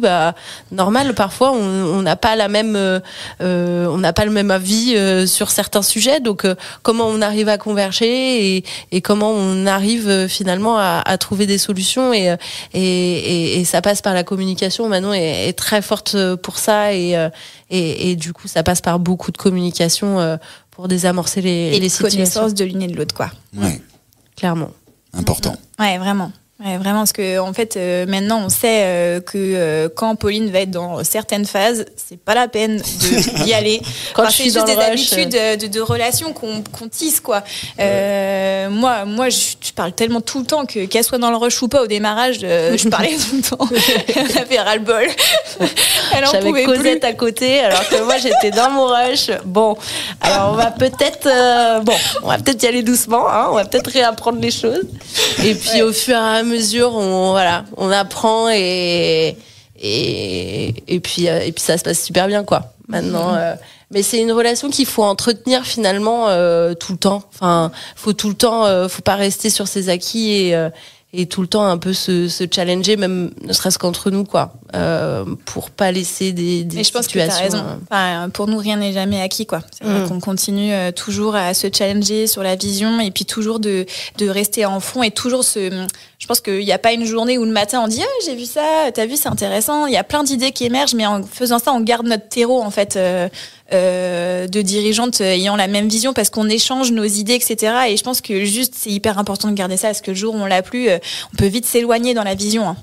normal parfois on n'a pas la même on n'a pas le même avis sur certains sujets, donc comment on arrive à converger et comment on arrive finalement à trouver des solutions, et ça passe par la communication. Manon est très forte pour ça, et du coup ça passe par beaucoup de communication pour désamorcer les situations. Connaissance de l'une et de l'autre, quoi. Ouais. Clairement. Important. Ouais, vraiment. Ouais, vraiment, parce que en fait, maintenant, on sait que quand Pauline va être dans certaines phases, c'est pas la peine d'y aller. Quand c'est juste des habitudes de relations qu'on tisse, quoi. Moi, je parle tellement tout le temps qu'elle soit dans le rush ou pas au démarrage, je parlais tout le temps. Elle avait ras-le-bol. J'avais Cosette à côté, alors que moi, j'étais dans mon rush. Bon, alors on va peut-être y aller doucement, hein, on va peut-être réapprendre les choses. Et puis au fur et à mesure, on apprend, et puis ça se passe super bien, quoi. Maintenant, mais c'est une relation qu'il faut entretenir finalement tout le temps. Enfin, faut tout le temps, faut pas rester sur ses acquis et tout le temps un peu se challenger, même ne serait-ce qu'entre nous, quoi, pour pas laisser des mais je pense situations. Que t'as raison. Enfin, pour nous, rien n'est jamais acquis, quoi. C'est vrai qu'on continue toujours à se challenger sur la vision et puis toujours de rester en fond et toujours je pense qu'il n'y a pas une journée où le matin on dit j'ai vu ça, t'as vu, c'est intéressant. Il y a plein d'idées qui émergent, mais en faisant ça, on garde notre terreau en fait de dirigeantes ayant la même vision parce qu'on échange nos idées, etc. Et je pense que juste c'est hyper important de garder ça parce que le jour où on l'a plus, on peut vite s'éloigner dans la vision. Hein.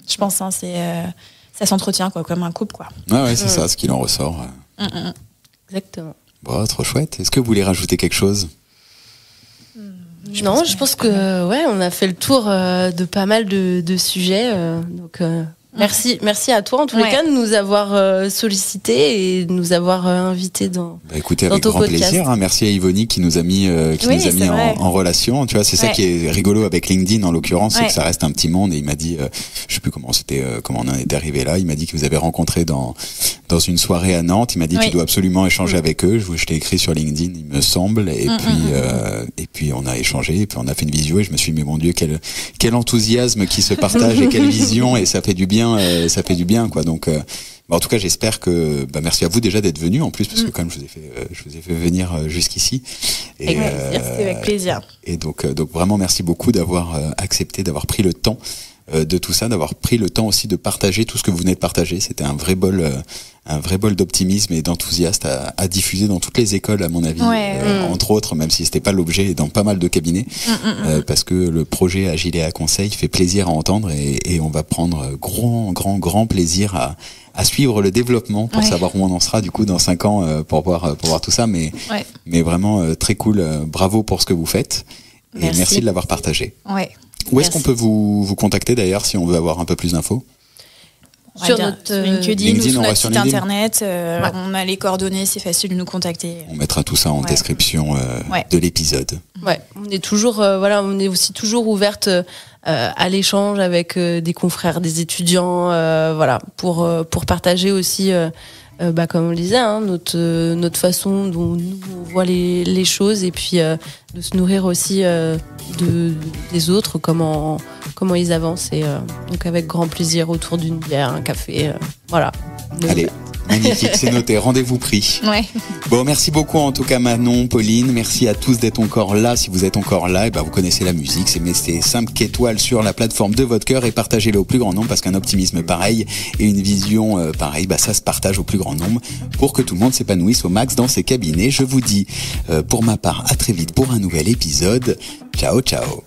Je pense, hein, ça s'entretient quoi, comme un couple quoi. Ah ouais, c'est ça, ce qu'il en ressort. Exactement. Bon, trop chouette. Est-ce que vous voulez rajouter quelque chose ? Non, je pense que ouais, on a fait le tour de pas mal de sujets. Donc merci à toi en tous les cas de nous avoir sollicité et de nous avoir invité dans. Bah écoutez, avec grand plaisir. Hein. Merci à Yvonnie qui nous a mis en relation. Tu vois, c'est ça qui est rigolo avec LinkedIn en l'occurrence, c'est que ça reste un petit monde. Et il m'a dit, je sais plus comment on en est arrivé là. Il m'a dit que vous avez rencontré dans une soirée à Nantes. Il m'a dit tu dois absolument échanger avec eux. Je t'ai écrit sur LinkedIn, il me semble. Et puis on a échangé. Et puis on a fait une visio. Et je me suis dit mais mon Dieu, quel enthousiasme qui se partage et quelle vision. Et ça fait du bien. Ça fait du bien, quoi. Donc, en tout cas, j'espère que. Merci à vous déjà d'être venus en plus, parce que quand même, je vous ai fait venir jusqu'ici. Et avec plaisir. Et donc vraiment, merci beaucoup d'avoir accepté, d'avoir pris le temps de tout ça, d'avoir pris le temps aussi de partager tout ce que vous venez de partager. C'était un vrai bol d'optimisme et d'enthousiasme à diffuser dans toutes les écoles, à mon avis, entre autres, même si c'était pas l'objet, et dans pas mal de cabinets, parce que le projet Agilea Conseil fait plaisir à entendre et on va prendre grand plaisir à suivre le développement pour savoir où on en sera du coup dans 5 ans pour voir tout ça, mais vraiment très cool. Bravo pour ce que vous faites et merci de l'avoir partagé. Où est-ce qu'on peut vous contacter d'ailleurs si on veut avoir un peu plus d'infos? Sur notre LinkedIn ou sur notre site internet, on a les coordonnées, c'est facile de nous contacter. On mettra tout ça en description de l'épisode. Ouais, on est toujours, on est aussi toujours ouverte à l'échange avec des confrères, des étudiants, pour partager aussi, comme on le disait, hein, notre façon dont nous on voit les choses et puis de se nourrir aussi des autres, comment ils avancent et donc avec grand plaisir autour d'une bière, un café, voilà. Allez, magnifique, c'est noté, rendez-vous pris. Bon, merci beaucoup en tout cas Manon, Pauline, merci à tous d'être encore là. Si vous êtes encore là, vous connaissez la musique, c'est simple qu'étoile sur la plateforme de votre cœur et partagez-le au plus grand nombre parce qu'un optimisme pareil et une vision pareille, ça se partage au plus grand nombre pour que tout le monde s'épanouisse au max dans ses cabinets. Je vous dis pour ma part à très vite pour un nouvel épisode. Ciao, ciao.